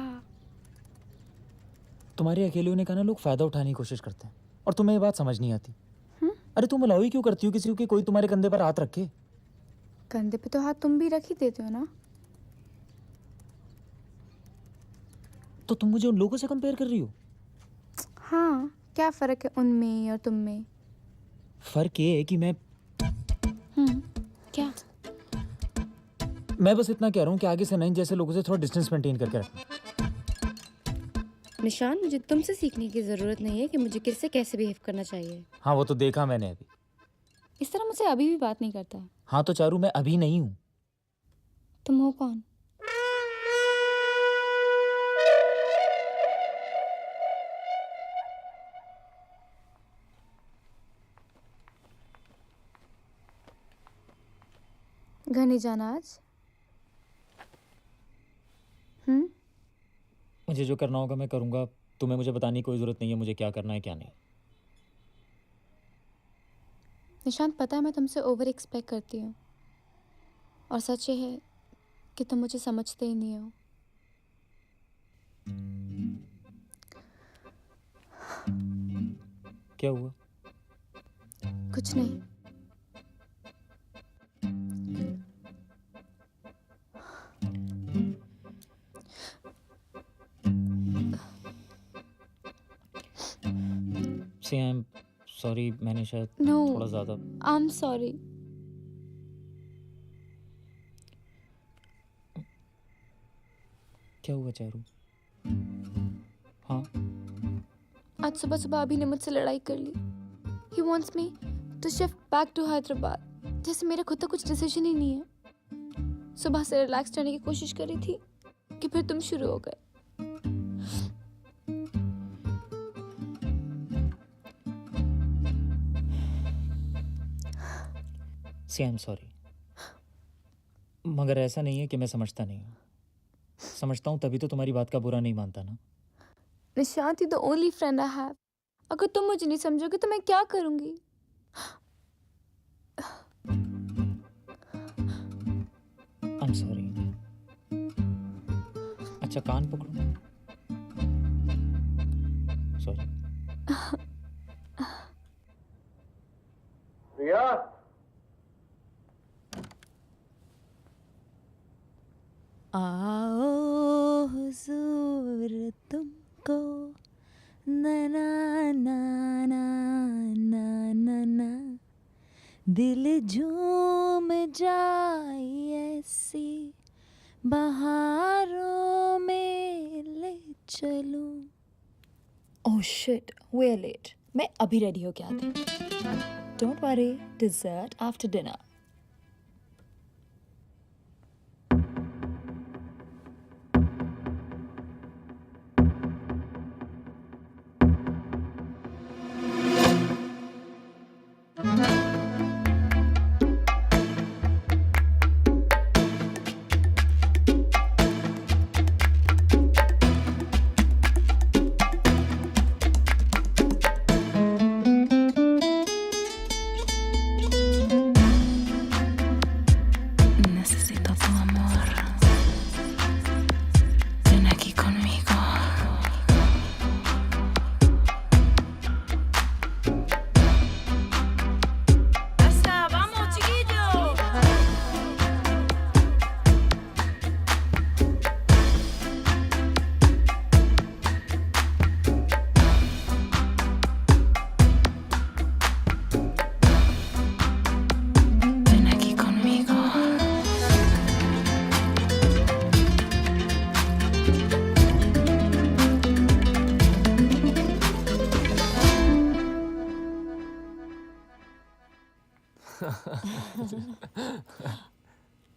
तुम्हारे अकेले होने का ना लोग फायदा उठाने की कोशिश करते हैं और तुम्हें ये बात समझ नहीं आती। अरे तुम अलाउ ही क्यों करती हो किसी को कि कोई तुम्हारे कंधे पर हाथ रखे? कंधे पे तो हाथ तुम भी रख ही देते हो ना। तो तुम मुझे उन लोगों से कंपेयर कर रही हो? हाँ, क्या फर्क है उनमें और तुम में? फर्क ये है कि क्या? मैं बस इतना कह रहा हूँ कि आगे से नहीं जैसे लोगों से थोड़ा डिस्टेंस मेंटेन करके रखना। निशान, मुझे तुमसे सीखने की जरूरत नहीं है कि मुझे किससे कैसे बिहेव करना चाहिए। हाँ, वो तो देखा मैंने अभी। इस तरह मुझसे अभी भी बात नहीं करता। हाँ तो चारू, मैं अभी नहीं हूँ। तुम हो कौन? घर नहीं जाना आज? मुझे जो करना होगा मैं करूँगा। तुम्हें मुझे बताने की कोई ज़रूरत नहीं है मुझे क्या करना है क्या नहीं। निशांत, पता है मैं तुमसे ओवर एक्सपेक्ट करती हूँ और सच ये है कि तुम मुझे समझते ही नहीं हो। क्या हुआ? कुछ नहीं। See, I'm sorry, मैंने शायद No, थोड़ा ज़्यादा। I'm sorry. क्या हुआ चारू? हाँ आज सुबह सुबह अभी ने मुझसे लड़ाई कर ली. He wants me to shift back to Hyderabad. जैसे मेरा खुद का कुछ डिसीजन ही नहीं है. सुबह से रिलैक्स रहने की कोशिश कर रही थी कि फिर तुम शुरू हो गए. सी आई एम सॉरी, मगर ऐसा नहीं है कि मैं समझता नहीं हूँ. समझता हूँ तभी तो तुम्हारी बात का बुरा नहीं मानता ना. Nishant, you the only friend I have. अगर तुम मुझे नहीं समझोगे तो मैं क्या करूंगी? आई एम सॉरी. अच्छा कान पकड़ो. सॉरी. प्रिया, आओ हुजूर तुमको ना ना ना ना ना ना ना दिल झूम जाए ऐसी बहारों में ले चलूं. Oh shit, we are late. मैं अभी रेडी हो गया था. Don't worry, dessert after dinner.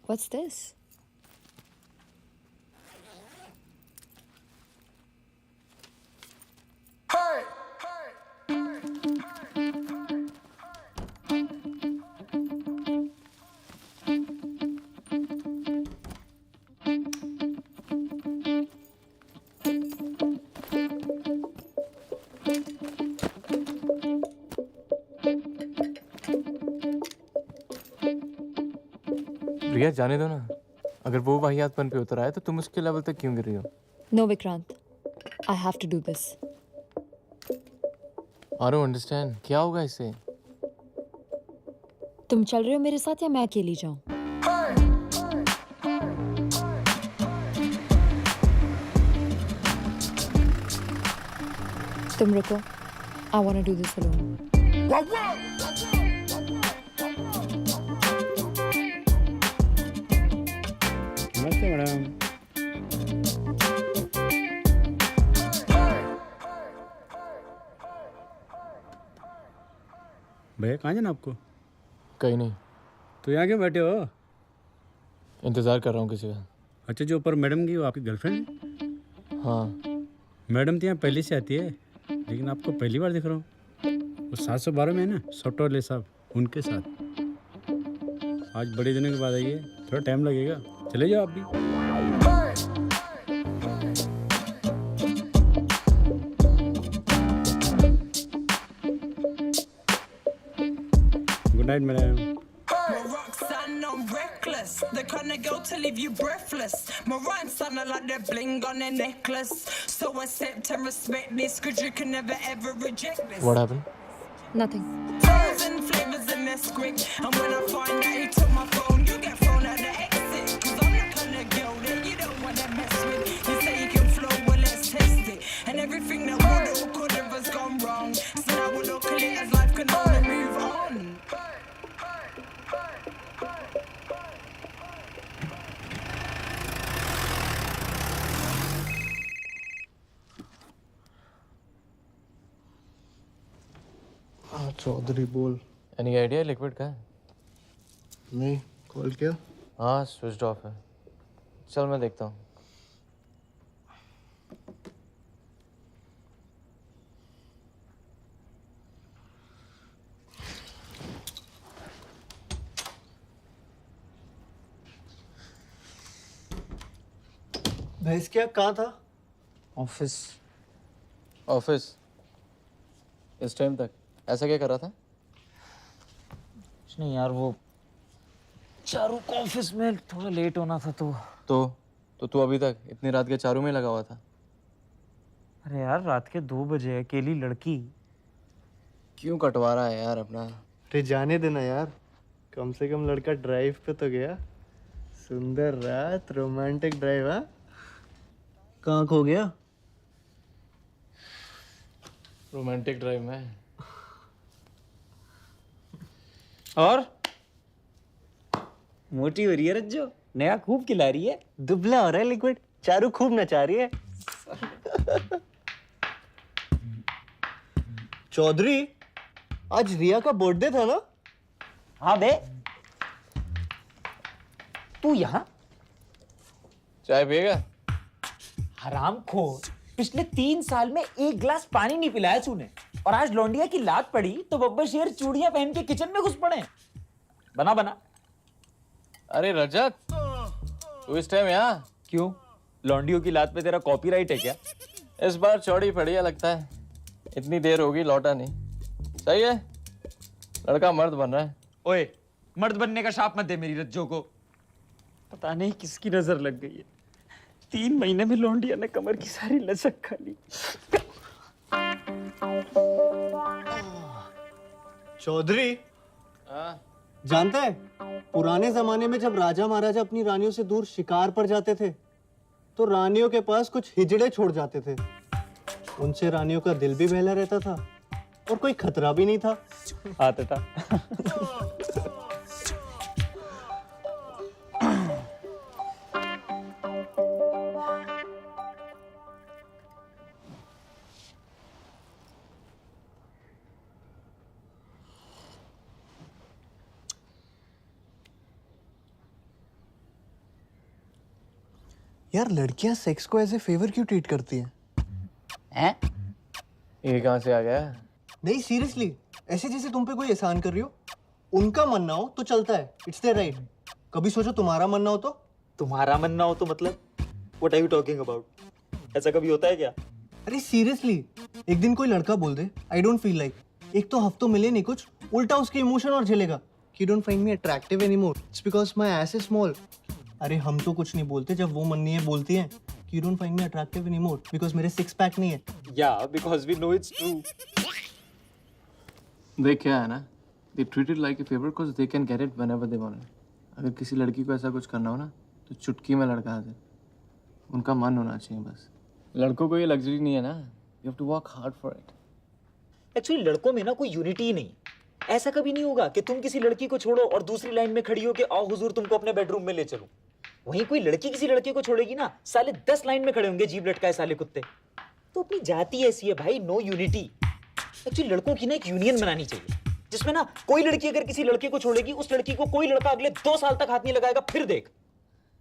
What's this? Priya, जाने दो ना. अगर वो वाहियातपन पे उतर आए तो तुम उसके लेवल तक क्यों गिर रही हो? No, Vikrant. I have to do this. I don't understand. क्या होगा इससे? तुम चल रहे हो मेरे साथ या मैं अकेली जाऊं? तुम रुको. I want to do this alone. नमस्ते मैडम. भैया कहाँ जाना आपको? कहीं नहीं. तो यहाँ क्यों बैठे हो? इंतजार कर रहा हूँ किसी का. अच्छा, जो ऊपर मैडम की वो आपकी गर्लफ्रेंड है? हाँ. मैडम तो यहाँ पहले से आती है, लेकिन आपको पहली बार दिख रहा हूँ. वो 712 में है ना, सॉफ्टवेयर साहब, उनके साथ. आज बड़े दिनों के बाद आई है, थोड़ा टाइम लगेगा. चले जाओ आप भी. Good night madam. The kind of girl to leave you breathless. My rhymes sound like they're bling on their necklace. So accept and respect this, cause you can never ever reject this. What happened? Nothing. Flavors and flavors in their script. And when I find out he took my phone, you get thrown out the exit. Cause I'm the kind of girl that you don't wanna mess with. You say you can flow, well let's test it. And everything that would or could have has gone wrong. So now we'll look at it as life can only move on. Chaudhary बोल। एनी आइडिया लिक्विड का है? नहीं, कॉल किया? हाँ स्विच ऑफ है। चल मैं देखता हूँ। भैंस क्या कहाँ था? ऑफिस। ऑफिस इस टाइम तक ऐसा क्या कर रहा था? कुछ नहीं यार, वो चारू को ऑफिस में थोड़ा लेट होना था तो तू अभी तक इतनी रात के चारों में लगा हुआ था? अरे यार रात के 2 बजे अकेली लड़की। क्यों कटवा रहा है यार अपना? अरे जाने देना यार, कम से कम लड़का ड्राइव पे तो गया। सुंदर रात, रोमांटिक ड्राइव। हाँ, कहाँ खो गया? रोमांटिक ड्राइव में। और मोटी हो रही है रज्जो, नया खूब खिला रही है। दुबला हो रहा है लिक्विड, चारू खूब नचा रही है। चौधरी, आज रिया का बर्थडे था ना? हाँ बे, तू यहाँ? चाय पिएगा? हरामखोर, पिछले 3 साल में 1 गिलास पानी नहीं पिलाया तूने, और आज लौंडिया की लात पड़ी तो बब्बर शेर चूड़ियां पहन के किचन में घुस पड़े। बना। अरे रजत, तू इस टाइम यहाँ क्यों? लौंडियों की लात पे तेरा कॉपीराइट है क्या? इस बार चौड़ी पड़ी लगता है। इतनी देर होगी लौटा नहीं। सही है, लड़का मर्द बन रहा है। ओए, मर्द बनने का शाप मत दे मेरी रज्जो को। पता नहीं किसकी नजर लग गई है, 3 महीने में लौंडिया ने कमर की सारी लचक खा ली। चौधरी, जानते हैं पुराने जमाने में जब राजा महाराजा अपनी रानियों से दूर शिकार पर जाते थे तो रानियों के पास कुछ हिजड़े छोड़ जाते थे। उनसे रानियों का दिल भी बहला रहता था और कोई खतरा भी नहीं था। आता था। यार लड़कियां सेक्स को एज ए फेवर क्यों ट्रीट करती हैं? हैं? ये कहाँ से आ गया? नहीं सीरियसली, ऐसे जैसे तुम पे कोई एहसान कर रही हो। उनका मन ना हो तो चलता है, इट्स देयर राइट। कभी सोचो तुम्हारा मन ना हो तो? तुम्हारा मन ना हो तो मतलब? What are you talking about? ऐसा कभी होता है क्या? अरे सीरियसली, एक दिन कोई लड़का बोल दे आई डोंट फील लाइक, एक तो हफ्तों मिले नहीं कुछ, उल्टा उसके इमोशन और झेलेगा कि don't find me attractive anymore, it's because my S is small. अरे हम तो कुछ नहीं बोलते जब वो मन नहीं है बोलती हैं कि you don't find me attractive anymore because मेरे 6 पैक नहीं है। Yeah, because we know it's true. देख क्या है ना, they treat it like a favor because they can get it whenever they want it. अगर किसी लड़की को ऐसा कुछ करना हो ना तो चुटकी में लड़का आ जाए। उनका मन होना चाहिए बस। लड़कों को ये लग्जरी नहीं है ना, you have to work hard for it. Actually लड़कों में ना कोई यूनिटी ही नहीं। ऐसा कभी नहीं होगा कि तुम किसी लड़की को छोड़ो और दूसरी लाइन में खड़ी हो के आओ हुजूर तुमको अपने बेडरूम में ले चलूं। वहीं कोई लड़की किसी लड़के को छोड़ेगी ना, साले 10 लाइन में खड़े होंगे जीभ लटकाए साले कुत्ते। तो अपनी जाति ऐसी है भाई, नो यूनिटी। एक्चुअली लड़कों की ना एक यूनियन बनानी चाहिए जिसमें ना कोई लड़की अगर किसी लड़के को छोड़ेगी उस लड़की को कोई लड़का अगले 2 साल तक हाथ नहीं लगाएगा, फिर देख।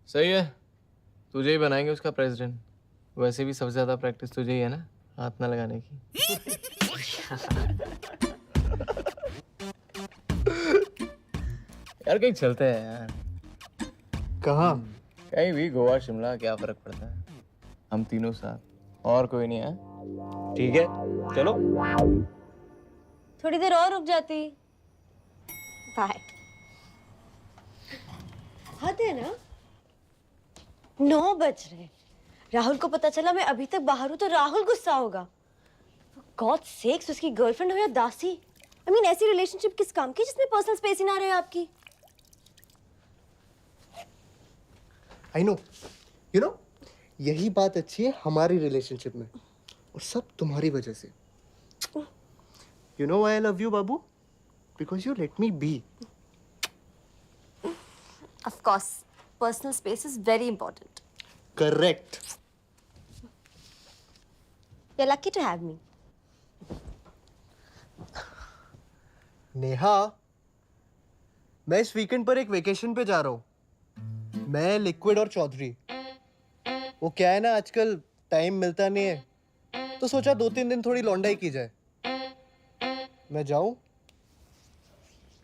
सही है, तुझे ही बनाएंगे उसका प्रेसिडेंट। वैसे भी सबसे ज्यादा प्रैक्टिस तुझे ही है ना हाथ ना लगाने की। यार कहीं चलते हैं यार। कहाँ? कहीं भी, गोवा शिमला, क्या फर्क पड़ता है। हम तीनों साथ, और कोई नहीं है। ठीक है चलो। थोड़ी देर और रुक जाती। बाय। हद है ना, 9 बज रहे। राहुल को पता चला मैं अभी तक बाहर हूँ तो राहुल गुस्सा होगा। गॉड सेक्स, उसकी गर्लफ्रेंड हो या दासी। आई मीन ऐसी रिलेशनशिप किस काम की जिसमें पर्सनल स्पेस ही ना रहे आपकी। आई नो, यू नो, यही बात अच्छी है हमारी रिलेशनशिप में और सब तुम्हारी वजह से। You know why I love you बाबू? Because you let me be. Of course, personal space is very important. Correct. You're lucky to have me. Neha, मैं इस वीकेंड पर एक वेकेशन पे जा रहा हूँ। मैं, लिक्विड और चौधरी। वो क्या है ना, आजकल टाइम मिलता नहीं है, तो सोचा 2-3 दिन थोड़ी लौंडाई की जाए। मैं जाऊं?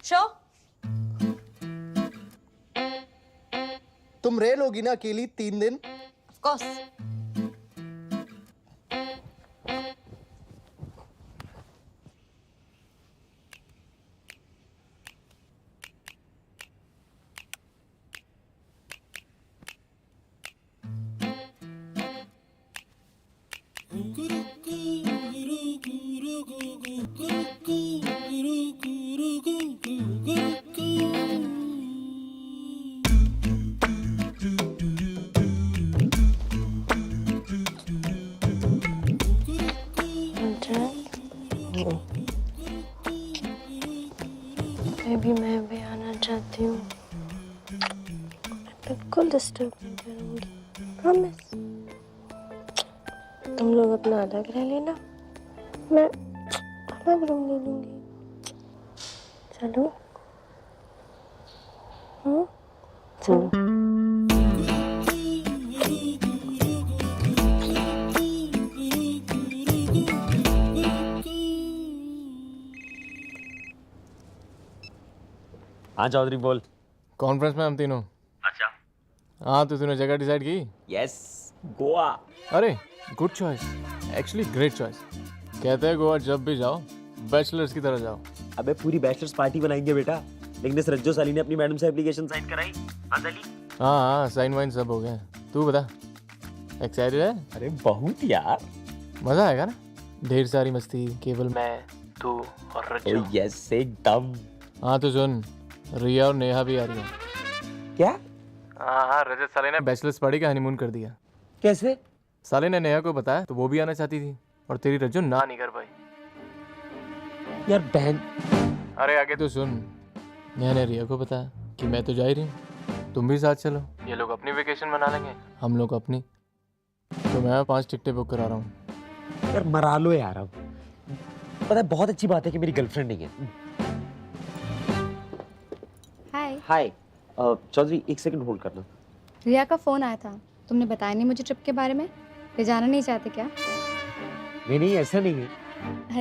श्योर। तुम रह लोगी ना अकेली 3 दिन? Of course. मैं भी आना चाहती हूँ। बिल्कुल डिस्टर्ब नहीं करूँगी, प्रॉमिस। तुम लोग अपना अलग रह लेना, मैं अलग रूम ले लूँगी। चलो? चलो। हाँ चौधरी बोल। कॉन्फ्रेंस में हम तीनों। अच्छा। हाँ, तो तूने जगह डिसाइड की? यस, गोवा। अरे good choice, actually great choice. कहते हैं गोवा जब भी जाओ बैचलर्स की तरह जाओ। अबे पूरी बैचलर्स पार्टी बनाएंगे बेटा। लेकिन इस रज्जो साली ने अपनी मैडम से एप्लीकेशन साइन कराई। हाँ साली? हाँ, साइन वाइन सब हो गए। तू बता, एक्साइटेड है? अरे बहुत यार, मजा आएगा ना? ढेर सारी मस्ती, केवल मैं, तू और रज्जो। यस एकदम। हाँ तो सुन, रिया और नेहा भी आ रही है। क्या? हाँ, रजत साले ने बैचलर्स पार्टी का हनीमून कर दिया। कैसे? साले ने नेहा को बताया तो वो भी आना चाहती थी, और तेरी रज्जो ना नहीं कर पाई। यार बहन। अरे आगे तो सुन, नेहा ने रिया को बताया कि मैं तो जा ही रही हूँ, तुम भी साथ चलो। ये लोग अपनी वेकेशन मना लेंगे, हम लोग अपनी। तो मैं 5 टिकटें बुक करा रहा हूँ। यार मरा लो यार अब। पता है बहुत अच्छी बात है कि मेरी गर्लफ्रेंड नहीं है। हाय। हाय चौधरी, एक सेकंड होल्ड करना। रिया का फोन आया था, तुमने बताया नहीं मुझे ट्रिप के बारे में। वे जाना नहीं चाहते क्या? नहीं ऐसा नहीं है।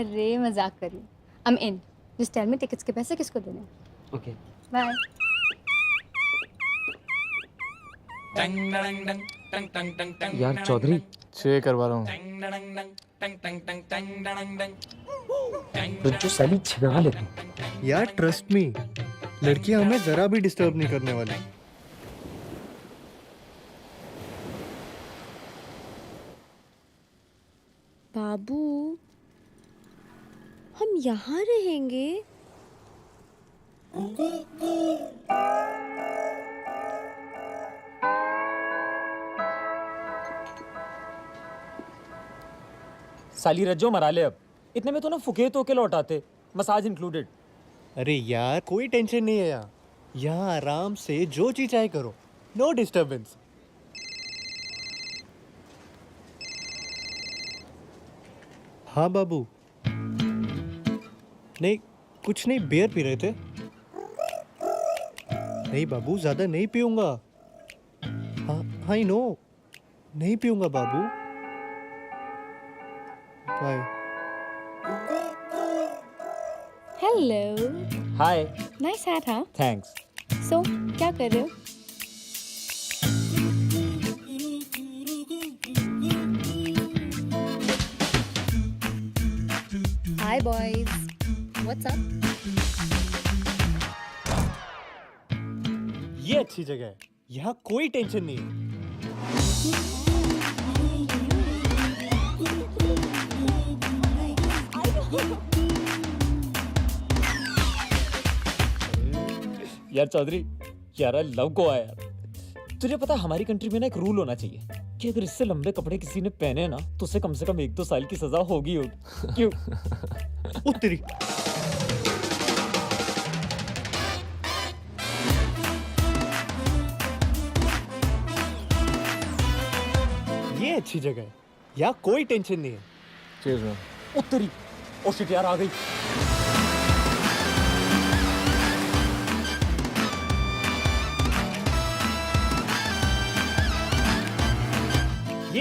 अरे मजाक कर रही हूँ। I'm in. Just tell me tickets के पैसे किसको देने हैं। Okay bye. यार चौधरी, 6 करवा रहा हूँ। रज्जो साली छिना लेती। यार ट्रस्ट मी, लड़कियां हमें जरा भी डिस्टर्ब नहीं करने वाली। बाबू, हम यहाँ रहेंगे? साली रज्जो मरा ले अब। इतने में तो ना फुकेत होके लौटाते, मसाज इंक्लूडेड। अरे यार कोई टेंशन नहीं है यहाँ आराम से जो चीज चाहे करो, नो डिस्टर्बेंस। हाँ बाबू। नहीं कुछ नहीं, बियर पी रहे थे। नहीं बाबू, ज्यादा नहीं पीऊंगा। हाँ आई नो, नहीं पीऊंगा बाबू। Bye. Hello. Hi. Nice hat. हाँ थैंक्स। सो क्या कर रहे हो? Hi boys, what's up? ये अच्छी जगह है, यहाँ कोई टेंशन नहीं है। यार चौधरी, यार आई लव गोवा यार। तुझे पता है हमारी कंट्री में ना एक रूल होना चाहिए कि अगर इससे लंबे कपड़े किसी ने पहने ना तो उसे कम से कम 1-2 साल की सजा होगी। क्यों? उत्तरी। ये अच्छी जगह है, यहाँ कोई टेंशन नहीं है। Cheers man. उत्तरी। ओ शिट यार, आ गई।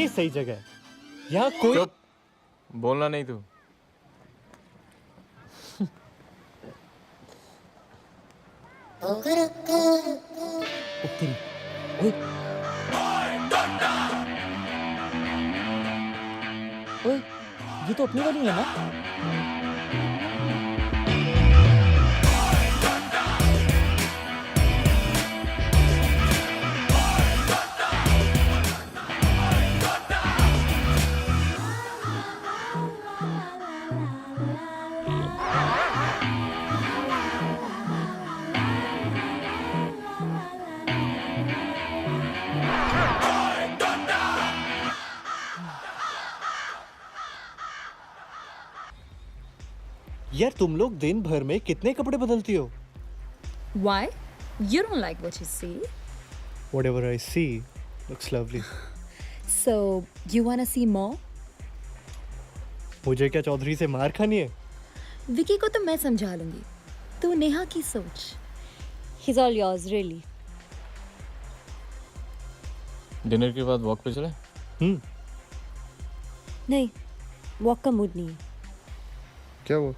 ये सही जगह है। यहाँ कोई चुप, बोलना नहीं तू। तेरी ओए ओए ये तो अपनी वाली है ना? यार तुम लोग दिन भर में कितने कपड़े बदलती हो? Why? You don't like what you see. Whatever I see looks lovely. So, you wanna see more? मुझे क्या चौधरी से मार खानी है? विकी को तो मैं समझा लूंगी। तू नेहा की सोच। He's all yours, really. Dinner के बाद वॉक पे चले? नहीं, वॉक का मूड नहीं है। क्या वो?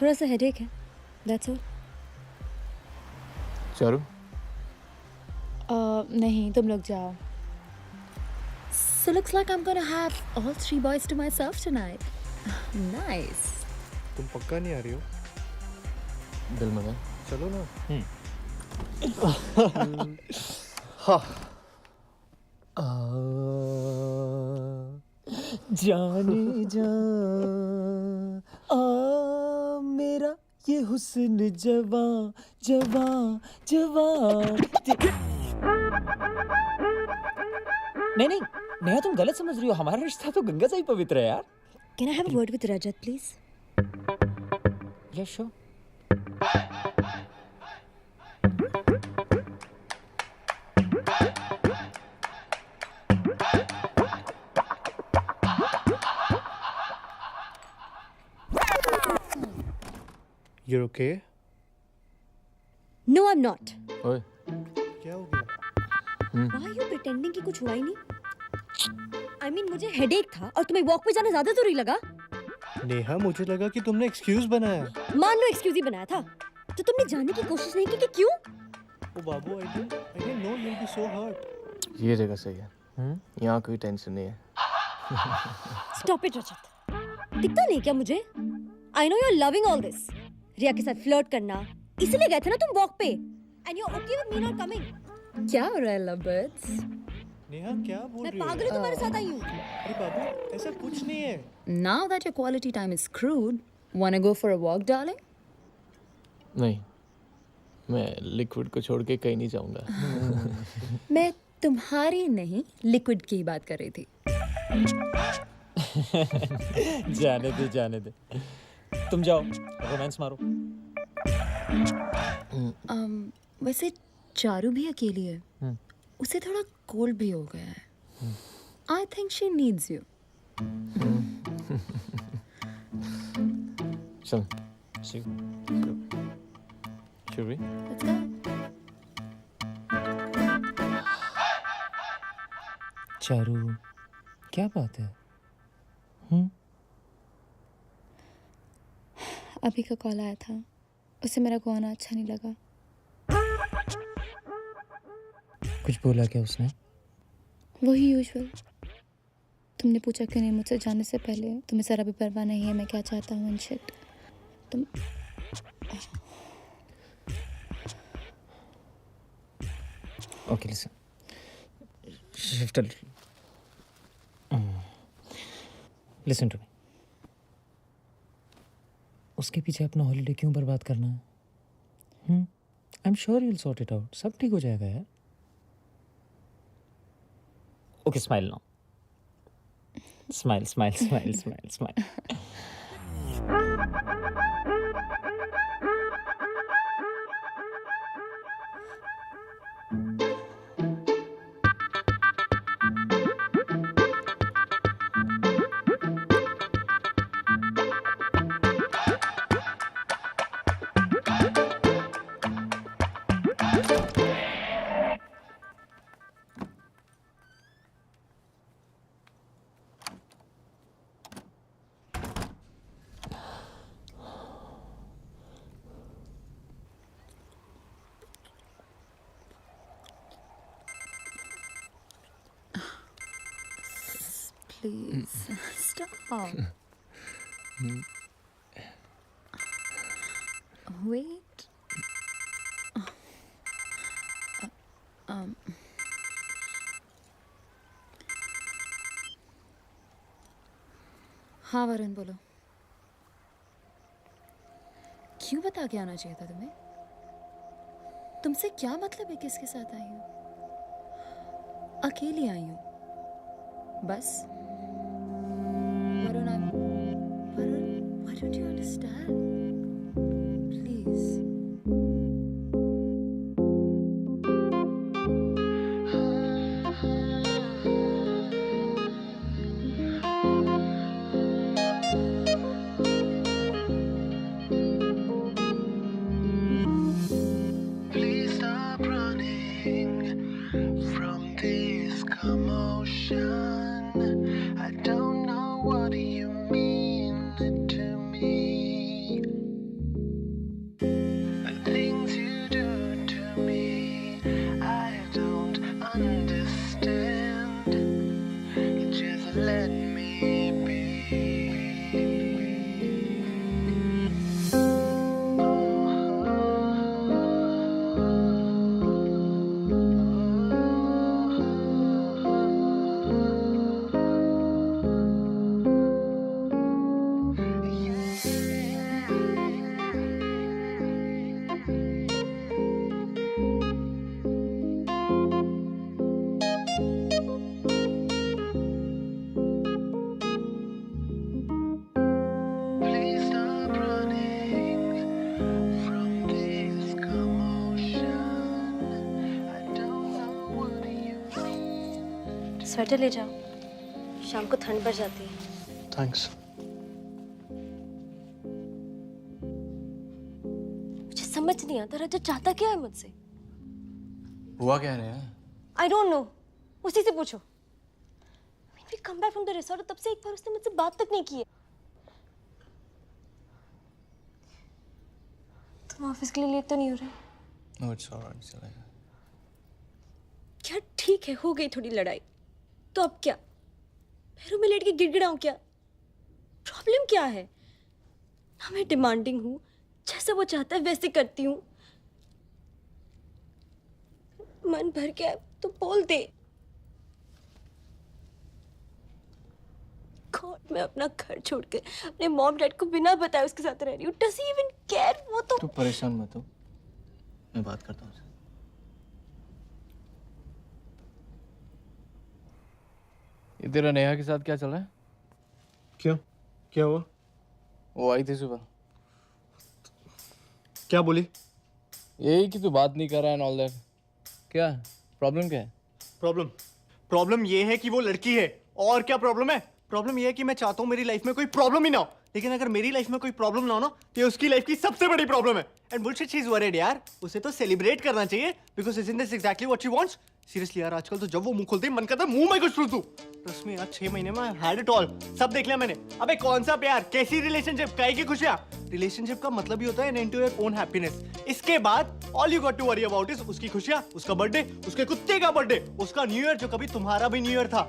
थोड़ा सा हेडेक है, that's all. चारू? नहीं, तुम लोग जाओ। So looks like I'm gonna have all 3 boys to myself tonight. Nice. तुम पक्का नहीं आ रही हो? दिल में है। चलो ना। जाने जा मेरा ये हुस्न जवां जवां जवां। नहीं नेहा तुम गलत समझ रही हो, हमारा रिश्ता तो गंगा से ही पवित्र है यार। Can I have a word with Rajat, please? Yeah, sure. You're okay? No, I'm not. ओए, क्या हो गया? Why are you pretending कि कुछ हुआ ही नहीं? I mean, मुझे हेडेक था और तुम्हें वॉक पे जाना ज्यादा जरूरी लगा? नेहा मुझे लगा कि तुमने एक्सक्यूज बनाया। मान लो एक्सक्यूज ही बनाया था, तो तुमने जाने की कोशिश नहीं की कि क्यों? ओ बाबू, I didn't know you'll be so hurt. ये जगह सही है। यहाँ कोई टेंशन नहीं है। Stop it, रजत। दिखता नहीं क्या मुझे? I know you're loving all this. रिया के साथ फ्लर्ट करना, इसलिए गए थे ना तुम वॉक पे? And you're okay with me not coming? क्या हो रहा है lovebirds? नेहा क्या बोल मैं रही हो? पागल हूँ तुम्हारे साथ आई हूँ। अरे बाबू, ऐसा कुछ नहीं है। Now that your quality time is screwed, wanna go for a walk, darling? नहीं, मैं लिक्विड को छोड़ के कहीं नहीं जाऊंगा। मैं तुम्हारी नहीं, लिक्विड की बात कर रही थी। जाने दे तुम जाओ रोमांस मारो। वैसे चारू भी अकेली है। उसे थोड़ा कोल्ड भी हो गया है। I think she needs you. चल, See you. should we? Let's go. Charu क्या बात है? अभी का कॉल आया था, उसे मेरा गाना अच्छा नहीं लगा। कुछ बोला क्या उसने? वही यूजुअल। तुमने पूछा क्यों नहीं मुझसे जाने से पहले? तुम्हें जरा भी परवाह नहीं है मैं क्या चाहता हूँ एंड शिट। तुम Okay, listen. Shift a little. Listen to me. उसके पीछे अपना हॉलीडे क्यों बर्बाद करना है? I am sure you'll sort it out. सब ठीक हो जाएगा यार। Okay smile now. Smile smile smile smile smile. please. Stop. Wait. हाँ वरुण बोलो. क्यों बता के आना चाहिए था तुम्हें? तुमसे क्या मतलब है किसके साथ आई हूँ? अकेली आई हूँ बस. Varun, why don't you understand? Please. Please stop running from this commotion. I don't know what you mean to me. The things you do to me, I don't understand. Just let me be. Please stop running from this commotion. I don't know what you mean. Sweater ले जाओ, शाम को ठंड बढ़ जाती है. थैंक्स. मुझे समझ नहीं आता रजत चाहता क्या है मुझसे. हुआ क्या है? I don't know. उसी से पूछो. When we come back from the resort, तब से एक बार उसने मुझसे बात तक नहीं की है. तुम ऑफिस के लिए लेट तो नहीं हो रहे? No, it's alright, चलेगा. क्या ठीक है, हो गई थोड़ी लड़ाई तो अब क्या? पैरों में लेट के गिड़गिड़ाऊं क्या? प्रॉब्लम क्या है? ना मैं डिमांडिंग हूँ, जैसा वो चाहता है वैसे करती हूँ. मन भर के तो बोल दे. गॉड, मैं अपना घर छोड़ के अपने मॉम डैड को बिना बताए उसके साथ रह रही हूँ. Does he even care? वो तो तू परेशान मत हो, मैं बात करता हूँ उससे. ये तेरा नेहा के साथ क्या चल रहा है? क्यों? क्या हुआ? वो आई थी सुबह. क्या बोली? यही कि तू बात नहीं कर रहा है, ऑल दैट. क्या प्रॉब्लम क्या है? प्रॉब्लम ये है कि वो लड़की है. और क्या प्रॉब्लम है? प्रॉब्लम ये है कि मैं चाहता हूँ मेरी लाइफ में कोई प्रॉब्लम ही ना हो. लेकिन अगर मेरी लाइफ में कोई प्रॉब्लम ना हो ना, तो ये उसकी लाइफ की सबसे बड़ी प्रॉब्लम है. And bullshit she is worried यार. उसे तो सेलिब्रेट करना चाहिए because isn't this exactly what she wants. Seriously यार, आजकल तो जब वो मुंह खोलती है मन करता है मुंह में कुछ ठूस दूं. ट्रस्ट मी यार, 6 महीने में आई हैड इट ऑल. सब देख लिया मैंने. अबे कौन सा प्यार, कैसी रिलेशनशिप, काहे की खुशियां. रिलेशनशिप का मतलब ही होता है इनटू योर ओन हैप्पीनेस. इसके बाद all you got to worry about is उसकी खुशियां, उसका बर्थडे, उसके कुत्ते का बर्थडे, उसका न्यू ईयर जो कभी तुम्हारा भी न्यू ईयर था.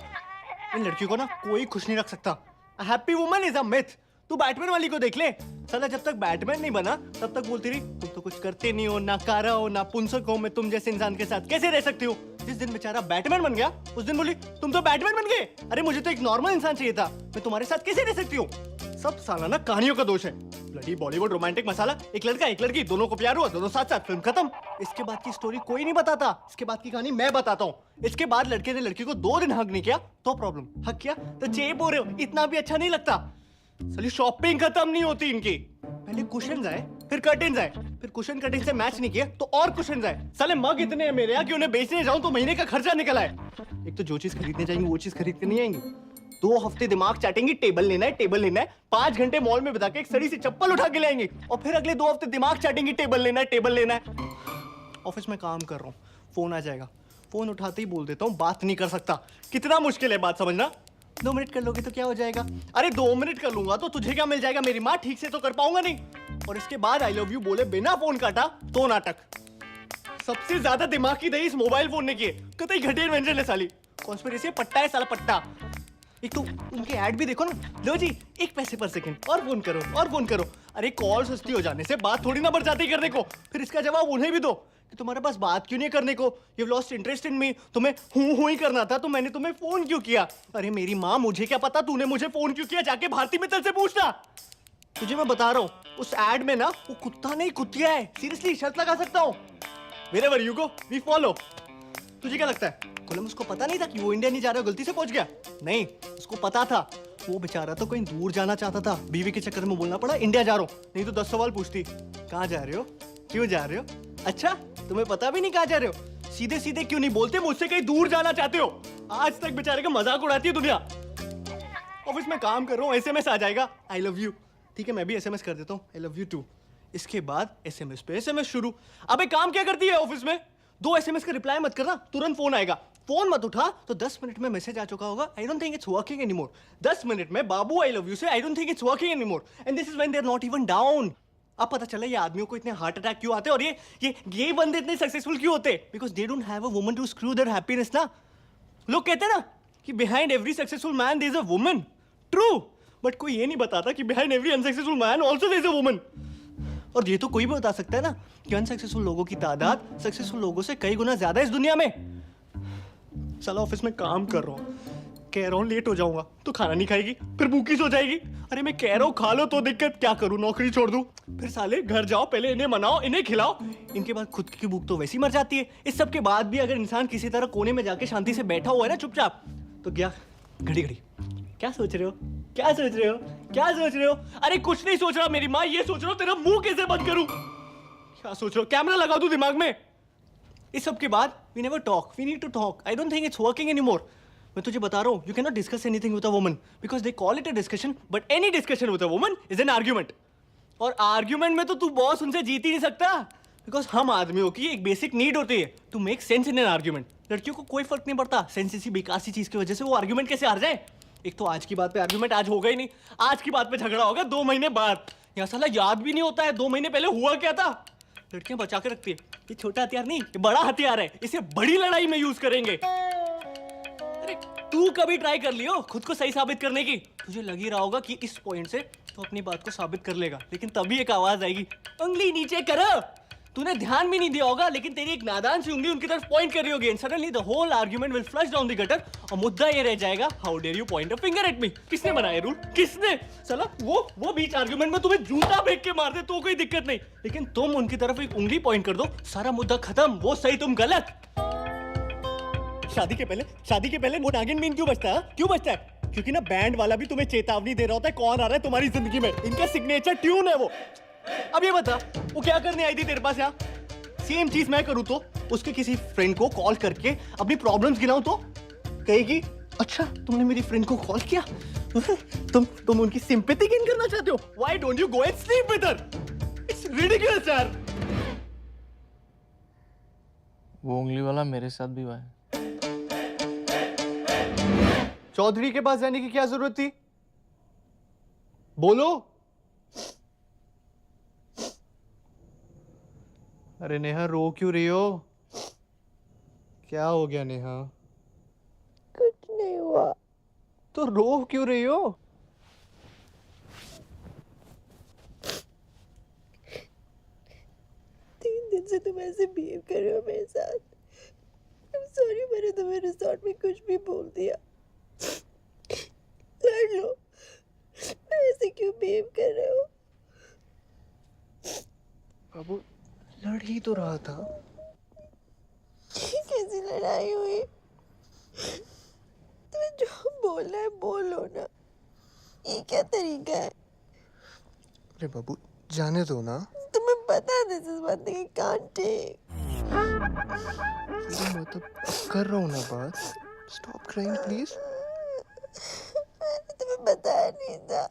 इन लड़कियों को ना कोई खुश नहीं रख सकता. A happy woman is a myth. तू बैटमैन वाली को देख ले. साला जब तक बैटमैन नहीं बना तब तक बोलती रही तुम तो कुछ करते नहीं हो, ना कारा हो, ना पुंसक हो, मैं तुम जैसे इंसान के साथ कैसे रह सकती हो. जिस दिन बेचारा बैटमैन बन गया उस दिन बोली तुम तो बैटमैन बन गए. अरे मुझे तो एक नॉर्मल इंसान चाहिए था. मैं तुम्हारे साथ कैसे रह सकती हूँ. सब साला ना कहानियों का दोष है. ब्लडी बॉलीवुड रोमांटिक मसाला. एक लड़का एक लड़की, दोनों को प्यार हुआ, दोनों साथ साथ, फिल्म खत्म. इसके बाद की स्टोरी कोई नहीं बताता. इसके बाद की कहानी मैं बताता हूँ. इसके बाद लड़के ने लड़की को 2 दिन हक नहीं किया तो प्रॉब्लम. हक किया तो चेप हो रहे हो. इतना भी अच्छा नहीं लगता. साली शॉपिंग खत्म नहीं होती इनकी. पहले कुशन्स आए, फिर कर्टेन्स आए, फिर कुशन कर्टेन से मैच नहीं किया तो और कुशन्स आए. साले मग इतने हैं मेरे यहाँ कि उन्हें बेचने जाऊं तो महीने का खर्चा निकल आए. एक तो जो चीज खरीदने जाएंगे वो चीज खरीद के नहीं आएंगी. 2 हफ्ते दिमाग चाटेंगी, टेबल लेना है, टेबल लेना है. 5 घंटे मॉल में बिता के एक सड़ी सी चप्पल उठा के ले आएंगी. और फिर अगले 2 हफ्ते दिमाग चाटेंगी, टेबल लेना है, टेबल लेना है. ऑफिस में काम कर रहा हूँ, फोन आ जाएगा, फोन उठाते ही बोल देता हूँ बात नहीं कर सकता. कितना मुश्किल है बात समझना. 2 मिनट कर लोगे तो क्या हो जाएगा. अरे 2 मिनट कर लूंगा तो तुझे क्या मिल जाएगा. मेरी माँ ठीक से तो कर पाऊंगा नहीं. और इसके बाद आई लव यू बोले बिना फोन काटा तो नाटक. सबसे ज्यादा दिमाग की दही इस मोबाइल फोन ने की है. कतई घटिया इन्वेंशन है साली. कॉन्स्पिरेसी पट्टा है साला, पट्टा. एक तो उनके ऐड भी देखो ना, लो जी 1 पैसे पर सेकंड, और फोन करो और फोन करो। अरे कॉल सस्ती हो जाने से बात थोड़ी ना बढ़ जाती करने को। फिर इसका जवाब उन्हें भी दो कि तुम्हारे पास बात क्यों नहीं करने को, यू लॉस्ट इंटरेस्ट इन मी, तुम्हें हूं ही करना था तो मैंने तुम्हें फोन क्यों किया। अरे मेरी माँ, मुझे क्या पता तूने मुझे फोन क्यों किया, जाके भारती मित्तल से पूछना। तुझे मैं बता रहा हूँ उस एड में ना वो कुत्ता नहीं कुतिया है, सीरियसली शर्त लगा सकता हूँ। Wherever you go, we follow. तुझे क्या लगता है कोलंबस को पता नहीं था कि वो इंडिया नहीं जा रहा, गलती से पहुंच गया? नहीं, उसको पता था। वो बेचारा तो कहीं दूर जाना चाहता था, बीवी के चक्कर में बोलना पड़ा इंडिया जा रहा हूँ, नहीं तो 10 सवाल पूछती, कहाँ जा रहे हो, क्यों जा रहे हो, अच्छा तुम्हें पता भी नहीं कहाँ जा रहे हो, सीधे सीधे क्यों नहीं बोलते मुझसे कहीं दूर जाना चाहते हो। आज तक बेचारे का मजाक उड़ाती है दुनिया। ऑफिस में काम कर रहा हूँ, एसएमएस आ जाएगा आई लव यू, ठीक है मैं भी एसएमएस कर देता हूँ आई लव यू टू। इसके बाद एसएमएस पे एसएमएस शुरू। अबे काम क्या करती है ऑफिस में, 2 एसएमएस का रिप्लाई मत करना, तुरंत फोन आएगा, फोन मत उठा तो 10 मिनट में मैसेज आ चुका होगा, I don't think it's working anymore. 10 minute में बाबू आई लव यू से I don't think it's working anymore, and this is when they are not even down. अब पता चला ये आदमियों को इतने हार्ट अटैक क्यों आते हैं और ये बंदे इतने सक्सेसफुल क्यों होते, because they don't have a woman to screw their happiness ना। लोग कहते हैं ना कि behind every successful man there is a woman, true, but कोई ये नहीं बताता कि behind every unsuccessful man also there is a woman. और ये तो कोई भी बता सकता है ना कि अनसक्सेसफुल लोगों की तादाद सक्सेसफुल लोगों से कई गुना ज्यादा है इस दुनिया में। साला ऑफिस में काम कर रहा हूँ, कह रहा हूँ लेट हो जाऊंगा तो खाना नहीं खाएगी, फिर भूखी सो जाएगी। अरे मैं कह रहा हूँ खा लो तो दिक्कत, क्या करूँ नौकरी छोड़ दूँ? फिर साले घर जाओ, पहले इन्हें मनाओ, इन्हें खिलाओ, इनके बाद खुद की भूख तो वैसे ही मर जाती है। इस सब के बाद भी अगर इंसान किसी तरह कोने में जाके शांति से बैठा हुआ है ना चुपचाप, तो क्या घड़ी घड़ी क्या सोच रहे हो, क्या सोच रहे हो, क्या सोच रहे हो? अरे कुछ नहीं सोच रहा मेरी माँ, ये सोच रहा हूँ तेरा मुंह कैसे बंद करूँ। क्या सोच रहे हो, कैमरा लगा दूं दिमाग में? इस सब के बाद we never talk, we need to talk, I don't think it's working anymore. मैं तुझे बता रहा हूँ you can not discuss anything with a woman because they call it a discussion, but any discussion with a woman is an argument. और आर्ग्यूमेंट में तो तू बॉस उनसे जीत ही नहीं सकता, बिकॉज हम आदमियों की एक बेसिक नीड होती है to make sense in an argument. लड़कियों को कोई फर्क नहीं पड़ता सेंस इसी बेकार सी चीज की वजह से वो आर्ग्यूमेंट कैसे हार जाए। एक तो आज की बात पे आर्ग्यूमेंट आज होगा ही नहीं, आज की बात पे झगड़ा होगा 2 महीने बाद। यहाँ साला याद भी नहीं होता है 2 महीने पहले हुआ क्या था। लड़कियां बचा के रखती है, ये छोटा हथियार नहीं, ये बड़ा हथियार है, इसे बड़ी लड़ाई में यूज करेंगे। अरे तू कभी ट्राई कर लियो खुद को सही साबित करने की? तुझे लग ही रहा होगा कि इस पॉइंट से तो अपनी बात को साबित कर लेगा, लेकिन तभी एक आवाज आएगी, उंगली नीचे करो। तूने ध्यान भी नहीं दिया होगा, लेकिन तेरी एक नादान सी उंगली उनकी तरफ पॉइंट कर रही होगी, and suddenly the whole argument will flush down the gutter, और मुद्दा ये रह जाएगा, how dare you point a finger at me. किसने बनाया रूल, किसने? साला वो बीच आर्गुमेंट में तुम्हें जूता फेंक के मार दे तो कोई दिक्कत नहीं, लेकिन तुम उनकी तरफ एक उंगली पॉइंट कर दो, सारा मुद्दा खत्म, वो सही तुम गलत। शादी के पहले वो नागिन मीन क्यों बजता है? क्यों बजता है? क्योंकि ना बैंड वाला भी तुम्हें चेतावनी दे रहा होता है कौन आ रहा है तुम्हारी जिंदगी में, इनका सिग्नेचर ट्यून है वो। अब ये बता वो क्या करने आई थी तेरे पास यहाँ? सेम चीज मैं करूँ तो उसके किसी फ्रेंड को कॉल करके अपनी प्रॉब्लम्स गिनाऊं तो कहेगी अच्छा तुमने मेरी फ्रेंड को कॉल किया, तुम उनकी सिंपैथी गेन करना चाहते हो, why don't you go and sleep with her? It's ridiculous यार। वो उंगली वाला मेरे साथ भी हुआ है। चौधरी के पास जाने की क्या जरूरत थी? बोलो। अरे नेहा रो क्यों रही हो? क्या हो गया नेहा? कुछ नहीं हुआ। तो रो क्यों रही हो? 3 दिन से तुम ऐसे बिहेव कर रहे हो मेरे साथ। I'm sorry मैंने तुम्हें रिसोर्ट में कुछ भी बोल दिया। लड़ लो, ऐसे क्यों बिहेव कर रहे हो? बाबू लड़ ही तो रहा था। कैसी लड़ाई हुई? तुम्हें जो बोलना है बोलो ना, ये क्या तरीका है? अरे बाबू जाने दो ना। तुम्हें पता है this is one thing I can't take. मतलब कर रहा हूँ ना बात, स्टॉप क्राइंग प्लीज। मैंने तुम्हें बताया नहीं था।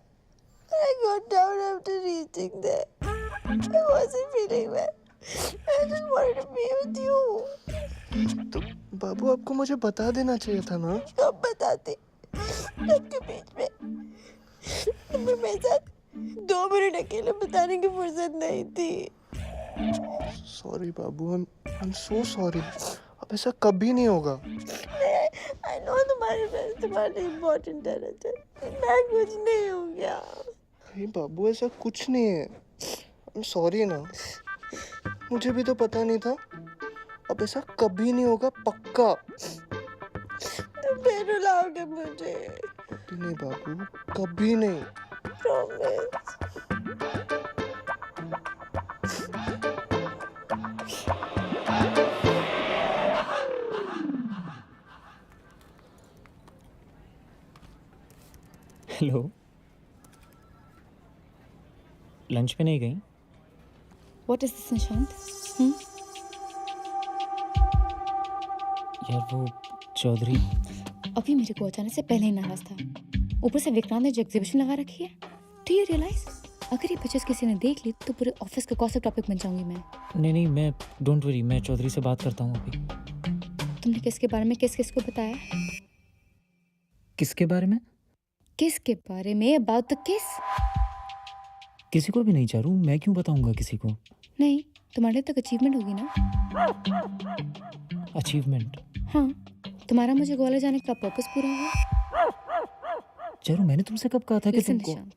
I got down after reaching there. I wasn't feeling well. I just wanted to be with you. तो बाबू आपको मुझे बता देना चाहिए था ना। कब बताते? सबके बीच में तुम्हें मेरे साथ 2 मिनट अकेले बताने की फुर्सत नहीं थी। Sorry Babu, I'm so sorry. अब ऐसा कभी नहीं होगा। आई नो तुम्हारे फ्रेंड्स तुम्हारे इम्पोर्टेंट है रजत, मैं कुछ नहीं हो गया। अरे बाबू ऐसा कुछ नहीं है। I'm सॉरी ना, मुझे भी तो पता नहीं था। अब ऐसा कभी नहीं होगा, पक्का। तुम फिर रुलाओगे मुझे? कभी नहीं बाबू, कभी नहीं। प्रॉमिस। हेलो, लंच पे नहीं गई? What is this, Nishant? यार वो चौधरी अभी मेरे को अचानक से पहले ही नाराज था, ऊपर से विक्रांत ने जो एग्जीबिशन लगा रखी है। डू यू रियलाइज अगर ये पिक्चर्स किसी ने देख ली तो पूरे ऑफिस का गॉसिप टॉपिक बन जाऊंगी मैं। नहीं, मैं डोंट वरी, मैं चौधरी से बात करता हूँ अभी। तुमने किसके बारे में किस किस को बताया? किसके बारे में? किसके बारे में? अबाउट द किस? किसी को भी नहीं चारू, मैं क्यों बताऊंगा किसी को? नहीं, तुम्हारे तक अचीवमेंट होगी ना। अचीवमेंट? हाँ, तुम्हारा मुझे ग्वालियर जाने का पर्पस पूरा हुआ। चारू मैंने तुमसे कब कहा था कि Listen, तुमको? निशांत,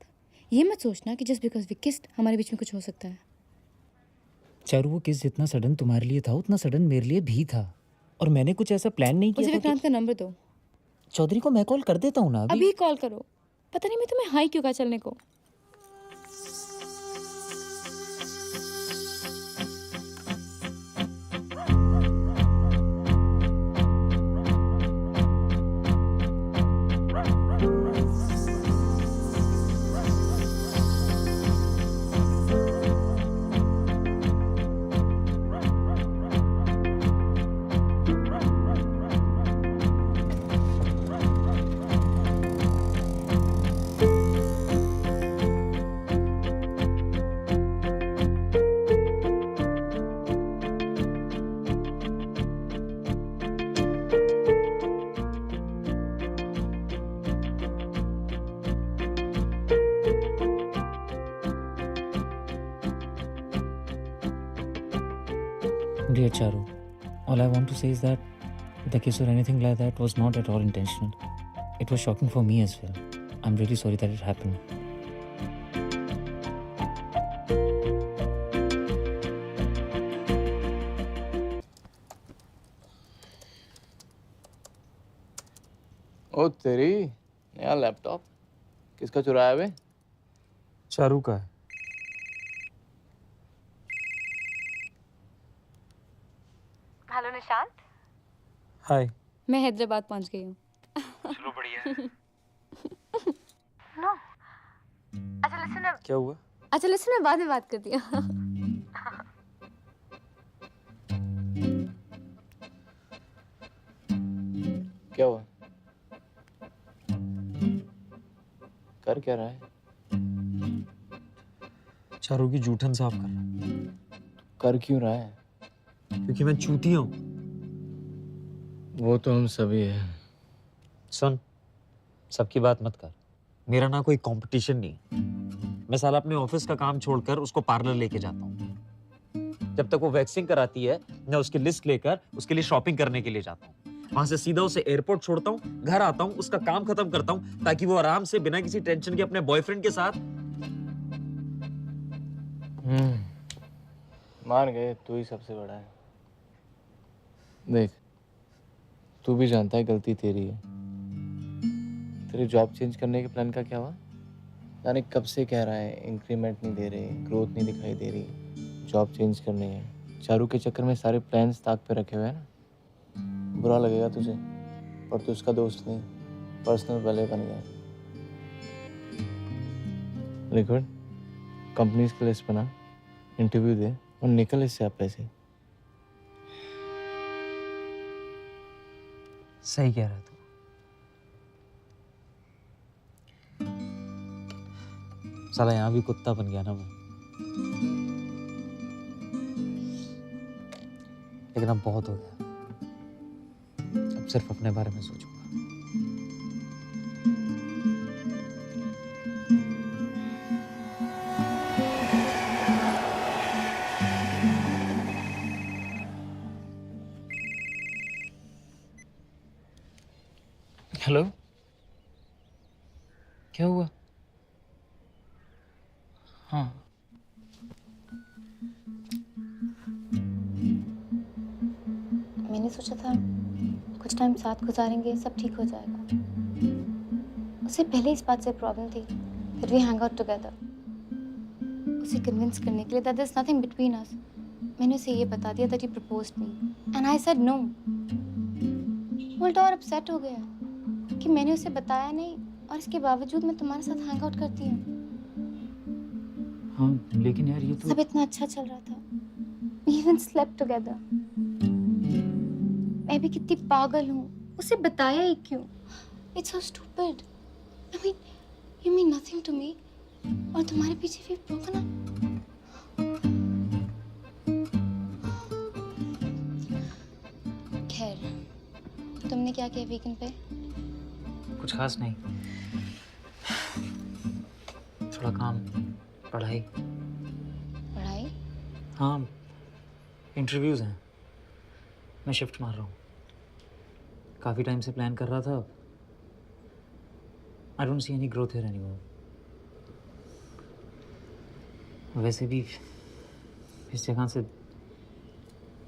ये मत सोचना कि जस्ट बिकॉज वी किस्ड हमारे बीच में कुछ हो सकता है। चारू वो किस जितना सडन तुम्हारे लिए था उतना सडन मेरे लिए भी था, और मैंने कुछ ऐसा प्लान नहीं मुझे किया था विक्रांत का नंबर दो। चौधरी को मैं कॉल कर देता हूँ ना अभी। अभी कॉल करो। पता नहीं मैं तुम्हें हाई क्यों कहा चलने को। Dear Charu, all I want to say is that the kiss or anything like that was not at all intentional. It was shocking for me as well. I'm really sorry that it happened. ओ तेरी नया लैपटॉप किसका चुराया बे? चारू का है। हेलो निशांत। हाय। मैं हैदराबाद पहुंच गई हूँ। चलो बढ़िया। नो। अच्छा लिसन, क्या हुआ? अच्छा लिसन, मैं बाद में बात करती हूँ। क्या हुआ? कर क्या रहा है? चारू की जूठन साफ कर रहा। कर क्यों रहा है? क्योंकि मैं चूतिया हूँ। वो तो हम सभी हैं। सुन, सबकी बात मत कर। मेरा ना कोई कंपटीशन नहीं। मैं साला अपने ऑफिस का काम छोड़कर उसको पार्लर लेके जाता हूँ। जब तक वो वैक्सिंग कराती है, मैं उसकी लिस्ट लेकर उसके लिए शॉपिंग करने के लिए जाता हूँ। वहां से सीधा उसे एयरपोर्ट छोड़ता हूँ, घर आता हूँ, उसका काम खत्म करता हूँ ताकि वो आराम से बिना किसी टेंशन के अपने बॉयफ्रेंड के साथ। मान गए, तू ही सबसे बड़ा है। देख, तू भी जानता है गलती तेरी है। तेरे जॉब चेंज करने के प्लान का क्या हुआ? यानी कब से कह रहा है, इंक्रीमेंट नहीं दे रही, ग्रोथ नहीं दिखाई दे रही, जॉब चेंज करनी है। चारू के चक्कर में सारे प्लान्स ताक पे रखे हुए हैं ना। बुरा लगेगा तुझे, पर तू उसका दोस्त नहीं, पर्सनल वाले बन गया। लिक्विड कंपनीज की लिस्ट बना, इंटरव्यू दे और निकल इससे आप पैसे। सही कह रहा तू। साला यहाँ भी कुत्ता बन गया ना मैं। लेकिन अब बहुत हो गया। अब सिर्फ अपने बारे में सोचूंगा। क्या हुआ? हाँ मैंने सोचा था कुछ टाइम साथ गुजारेंगे, सब ठीक हो जाएगा। उसे पहले इस बात से प्रॉब्लम थी, फिर वी हैंग आउट टुगेदर। उसे कन्विंस करने के लिए that there is nothing between us, मैंने उसे ये बता दिया that he proposed me and I said no. उल्टा और अपसेट हो गया कि मैंने उसे बताया नहीं और इसके बावजूद मैं तुम्हारे साथ हैंग आउट करती हूँ। हाँ, लेकिन यार ये तो सब इतना अच्छा चल रहा था, we even slept together। मैं भी कितनी पागल हूँ, उसे बताया ही क्यों? It's so stupid। I mean, you mean nothing to me और तुम्हारे पीछे भी broken up। खैर, तुमने क्या किया वीकेंड पे? कुछ खास नहीं, थोड़ा काम, पढ़ाई। पढ़ाई? हाँ, इंटरव्यूज हैं, मैं शिफ्ट मार रहा हूँ। काफ़ी टाइम से प्लान कर रहा था। I don't see any growth here anymore. वैसे भी इस जगह से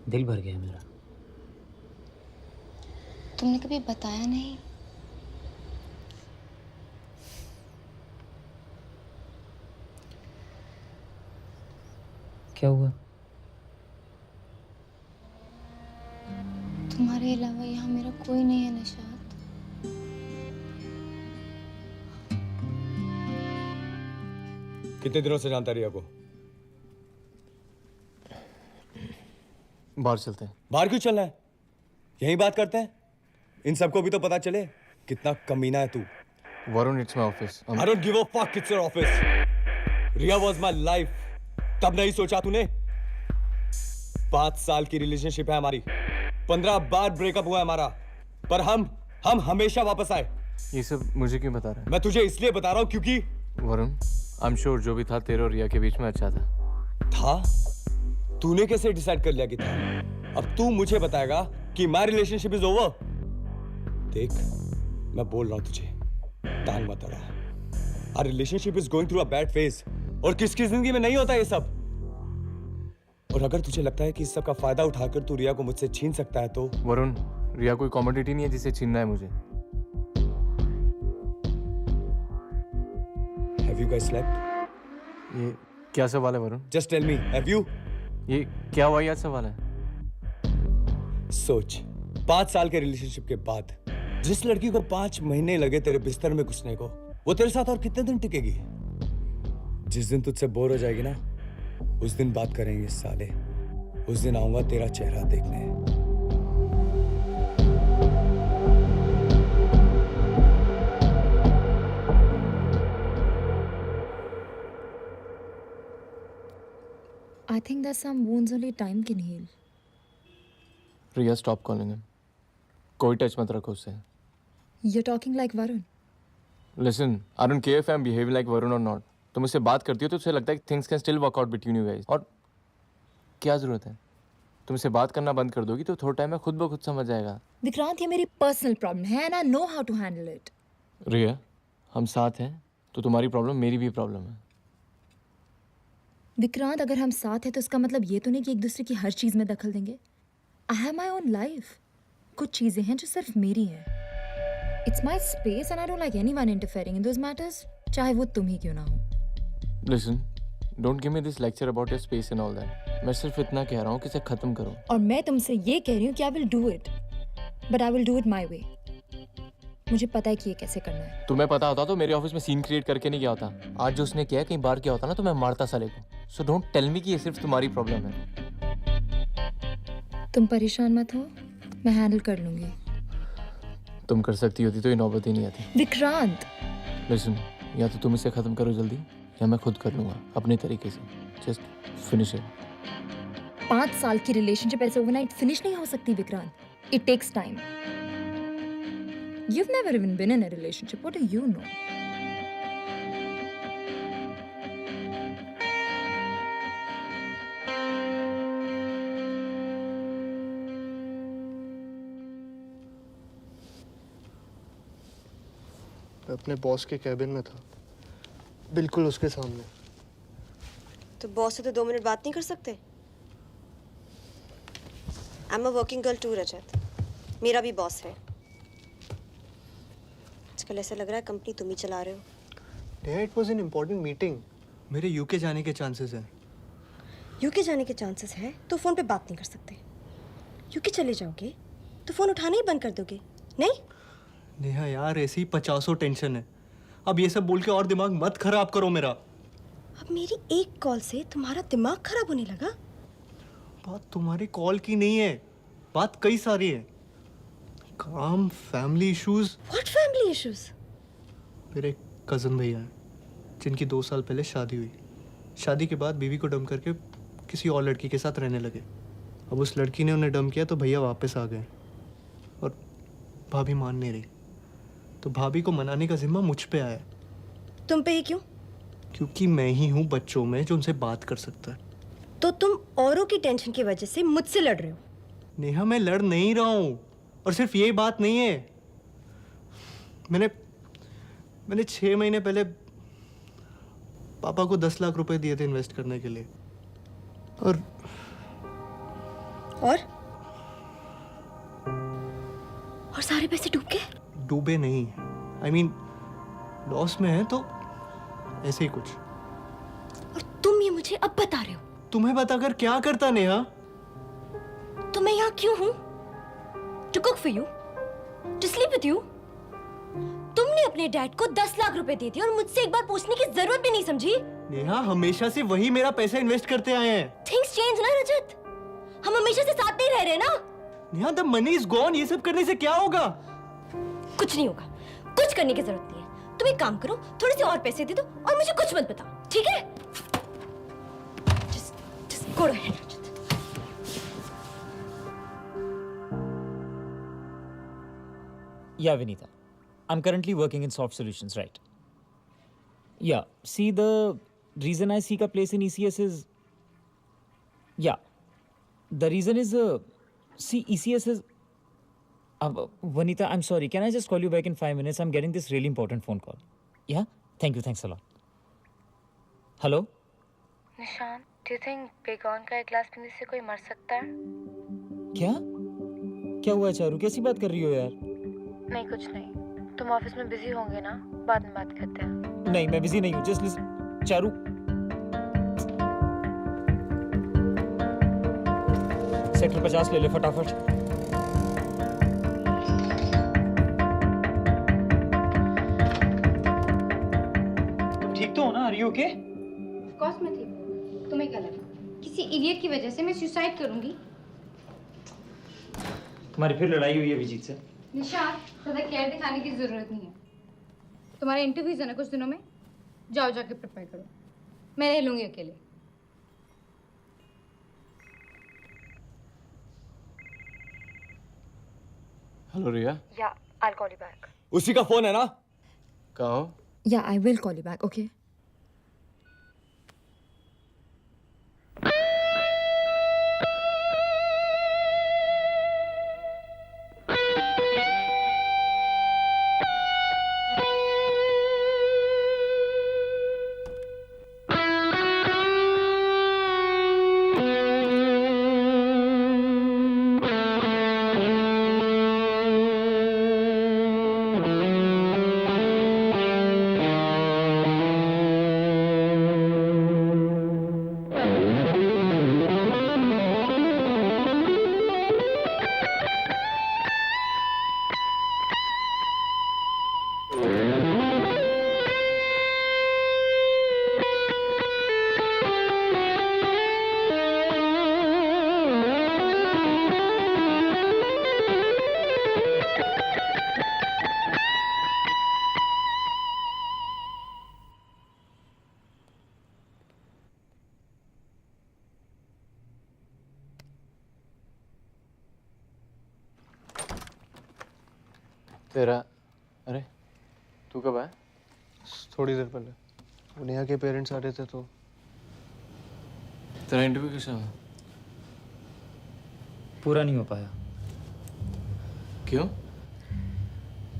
दिल भर गया मेरा। तुमने कभी बताया नहीं? क्या हुआ? तुम्हारे अलावा यहाँ मेरा कोई नहीं है निशात। कितने दिनों से जानता रिया को? बाहर चलते हैं। बाहर क्यों चलना है? यहीं बात करते हैं। इन सबको भी तो पता चले कितना कमीना है तू। Varun, it's my office. I don't give a fuck, it's your office. Riya was my life. तब नहीं सोचा तूने? 5 साल की रिलेशनशिप है हमारी, 15 बार ब्रेकअप हुआ है हमारा, पर हम हमेशा वापस आए। ये सब मुझे क्यों बता रहा है? मैं तुझे इसलिए बता रहा हूँ क्योंकि वरुण, आई एम श्योर जो भी था तेरे और रिया के बीच में अच्छा था। तूने कैसे डिसाइड कर लिया कि था? अब तू मुझे बताएगा कि माय रिलेशनशिप इज ओवर। देख, मैं बोल रहा हूँ तुझे, टांग मत अड़ा। Our relationship is going through a bad phase, और किसकी जिंदगी में नहीं होता ये सब। और अगर तुझे लगता है कि इस सब का फायदा उठाकर तू रिया को मुझसे छीन सकता है तो वरुण, रिया कोई कमोडिटी नहीं है जिसे छीनना है मुझे। Have you guys slept? ये क्या सवाल है Varun? Just tell me, have you? ये क्या वाहियात सवाल है? सोच, 5 साल के रिलेशनशिप के बाद जिस लड़की को 5 महीने लगे तेरे बिस्तर में घुसने को, वो तेरे साथ और कितने दिन टिकेगी? जिस दिन तुझसे बोर हो जाएगी ना, उस दिन बात करेंगे साले। उस दिन आऊंगा तेरा चेहरा देखने। I think that some wounds only time can heal. Riya, stop calling him. कोई टच मत रखो उससे। You're talking like Varun. Listen, I don't care if I'm behaving like Varun or not. तुम मुझसे बात करती हो तो उसे लगता है कि things can still work out between you guys. और क्या जरूरत है? तुम इससे बात करना बंद कर दोगी तो थोड़ा टाइम में खुद ब खुद समझ जाएगा। विक्रांत, ये मेरी पर्सनल प्रॉब्लम है and I know how to handle it. रिया, हम साथ हैं तो तुम्हारी प्रॉब्लम मेरी भी प्रॉब्लम है। विक्रांत, अगर हम साथ हैं तो इसका मतलब ये तो नहीं कि एक दूसरे की हर चीज में दखल देंगे। I have my own life. कुछ चीजें हैं जो सिर्फ मेरी हैं। It's my space and I don't like anyone interfering in those matters, चाहे वो तुम ही क्यों ना हो। Listen, don't give me this lecture about your space and all that. मैं सिर्फ इतना कह रहा हूँ कि इसे खत्म करो। और मैं तुमसे ये कह रही हूँ कि I will do it, but I will do it my way. मुझे पता है कि ये कैसे करना है। तुम्हें पता होता तो मेरे ऑफिस में सीन क्रिएट करके नहीं गया होता। आज जो उसने किया कहीं बार किया होता ना तो मैं मारता साले को। So don't tell me कि ये सिर्फ तुम्हारी प्रॉब्लम है। तुम परेशान मत हो, मैं हैंडल कर लूंगी। तुम कर सकती होती तो ये नौबत ही नहीं आती। विक्रांत, Listen, या तो तुम इसे खत्म करो जल्दी या मैं खुद कर लूंगा अपने तरीके से। Just finish it. 5 साल की रिलेशनशिप ऐसे ओवरनाइट फिनिश नहीं हो सकती Vikrant. It takes time. You've never even been in a relationship. What do you know? अब अपने बॉस के कैबिन में था, बिल्कुल उसके सामने। तो बॉस से तो 2 मिनट बात नहीं कर सकते? I am a working girl too Rajat, मेरा भी बॉस है। आजकल ऐसा लग रहा है कंपनी तुम ही चला रहे हो। Neha, it was an important meeting. मेरे यूके जाने के चांसेस हैं। यूके जाने के चांसेस है तो फोन पे बात नहीं कर सकते। यूके चले जाओगे तो फोन उठाना ही बंद कर दोगे, नहीं? नेहा यार, ऐसी ही 50 टेंशन है। अब ये सब बोल के और दिमाग मत खराब करो मेरा। अब मेरी एक कॉल से तुम्हारा दिमाग खराब होने लगा? बात तुम्हारी कॉल की नहीं है, बात कई सारी है। काम, family issues. What family issues? मेरे कज़न भैया हैं जिनकी 2 साल पहले शादी हुई। शादी के बाद बीवी को डम करके किसी और लड़की के साथ रहने लगे। अब उस लड़की ने उन्हें डम किया तो भैया वापस आ गए और भाभी मान नहीं रही, तो भाभी को मनाने का जिम्मा मुझ पे आया। तुम पे ही क्यों? क्योंकि मैं ही हूँ बच्चों में जो उनसे बात कर सकता है। तो तुम औरों की टेंशन की वजह से मुझसे लड़ रहे हो? नेहा, मैं लड़ नहीं रहा हूँ, और सिर्फ ये बात नहीं है। मैंने 6 महीने पहले पापा को 10 लाख रुपए दिए थे इन्वेस्ट करने के लिए, और सारे पैसे डूब गए? डूबे नहीं, I mean, लॉस में है, तो ऐसे ही कुछ। और तुम ये मुझे अब बता रहे हो? तुम्हें बताकर क्या करता नेहा? तो मैं यहाँ क्यों हूँ? To cook for you, to sleep with you. तुमने अपने डैड को 10 लाख रुपए दिए थे और मुझसे एक बार पूछने की जरूरत भी नहीं समझी। नेहा, हमेशा से वही मेरा पैसा इन्वेस्ट करते आए हैं। थिंग्स चेंज ना रजत, हम हमेशा से साथ नहीं रह रहे ना। Neha, the money is gone. ये सब करने से क्या होगा? कुछ नहीं होगा, कुछ करने की जरूरत नहीं है। तुम एक काम करो, थोड़े से और पैसे दे दो और मुझे कुछ मत बताओ, ठीक है? Just go ahead, Rajat. Yeah, Vinita. I'm currently working in soft solutions, right? Yeah. See, the reason I seek a place in ECS is... Yeah. The reason is... see, ECS is... Vanita, I'm sorry. Can I just call you back in 5 minutes? I'm getting this really important phone call. Yeah? Thank you. Thanks a lot. Hello? निशान, do you think बेगौन का एक गिलास पीने से कोई मर सकता है? क्या? क्या हुआ चारू? कैसी बात कर रही हो यार? नहीं, कुछ नहीं। तुम ऑफिस में बिजी होंगे ना, बाद में बात करते हैं। नहीं, मैं बिजी नहीं हूँ। Just listen. चारू, सेक्टर 50 ले ले फटाफट। ठीक तो हो ना? Are you okay? Of course मैं ठीक हूँ। तुम्हें क्या लगा किसी इडियट की वजह से मैं सुसाइड करूंगी? तुम्हारी फिर लड़ाई हुई है विजीत से? निशान, ज़्यादा केयर दिखाने की ज़रूरत नहीं है। तुम्हारा इंटरव्यूज़ है ना कुछ दिनों में, जाओ जाके प्रिपेयर करो। मैं रह लूँगी अकेले। हेलो रिया। या I'll call you back. उसी का फोन है ना? कहो। Yeah, I will call you back, okay? तेरा, अरे तू कब आया? थोड़ी देर पहले। वो नेहा के पेरेंट्स आ रहे थे तो। तेरा इंटरव्यू कैसा हुआ? पूरा नहीं हो पाया। क्यों?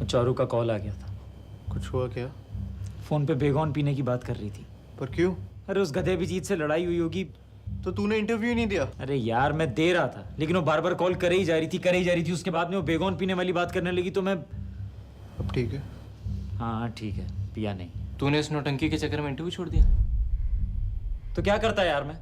चारू का कॉल आ गया था। कुछ हुआ क्या? फोन पे बेगॉन पीने की बात कर रही थी। पर क्यों? अरे उस गधे अभिजीत से लड़ाई हुई होगी। तो तूने इंटरव्यू ही नहीं दिया? अरे यार मैं दे रहा था, लेकिन वो बार बार कॉल करे ही जा रही थी। उसके बाद में वो बेगॉन पीने वाली बात करने लगी तो मैं। अब ठीक है? हाँ ठीक है, पिया नहीं। तूने इस नौटंकी के चक्कर में इंटरव्यू छोड़ दिया? तो क्या करता यार मैं,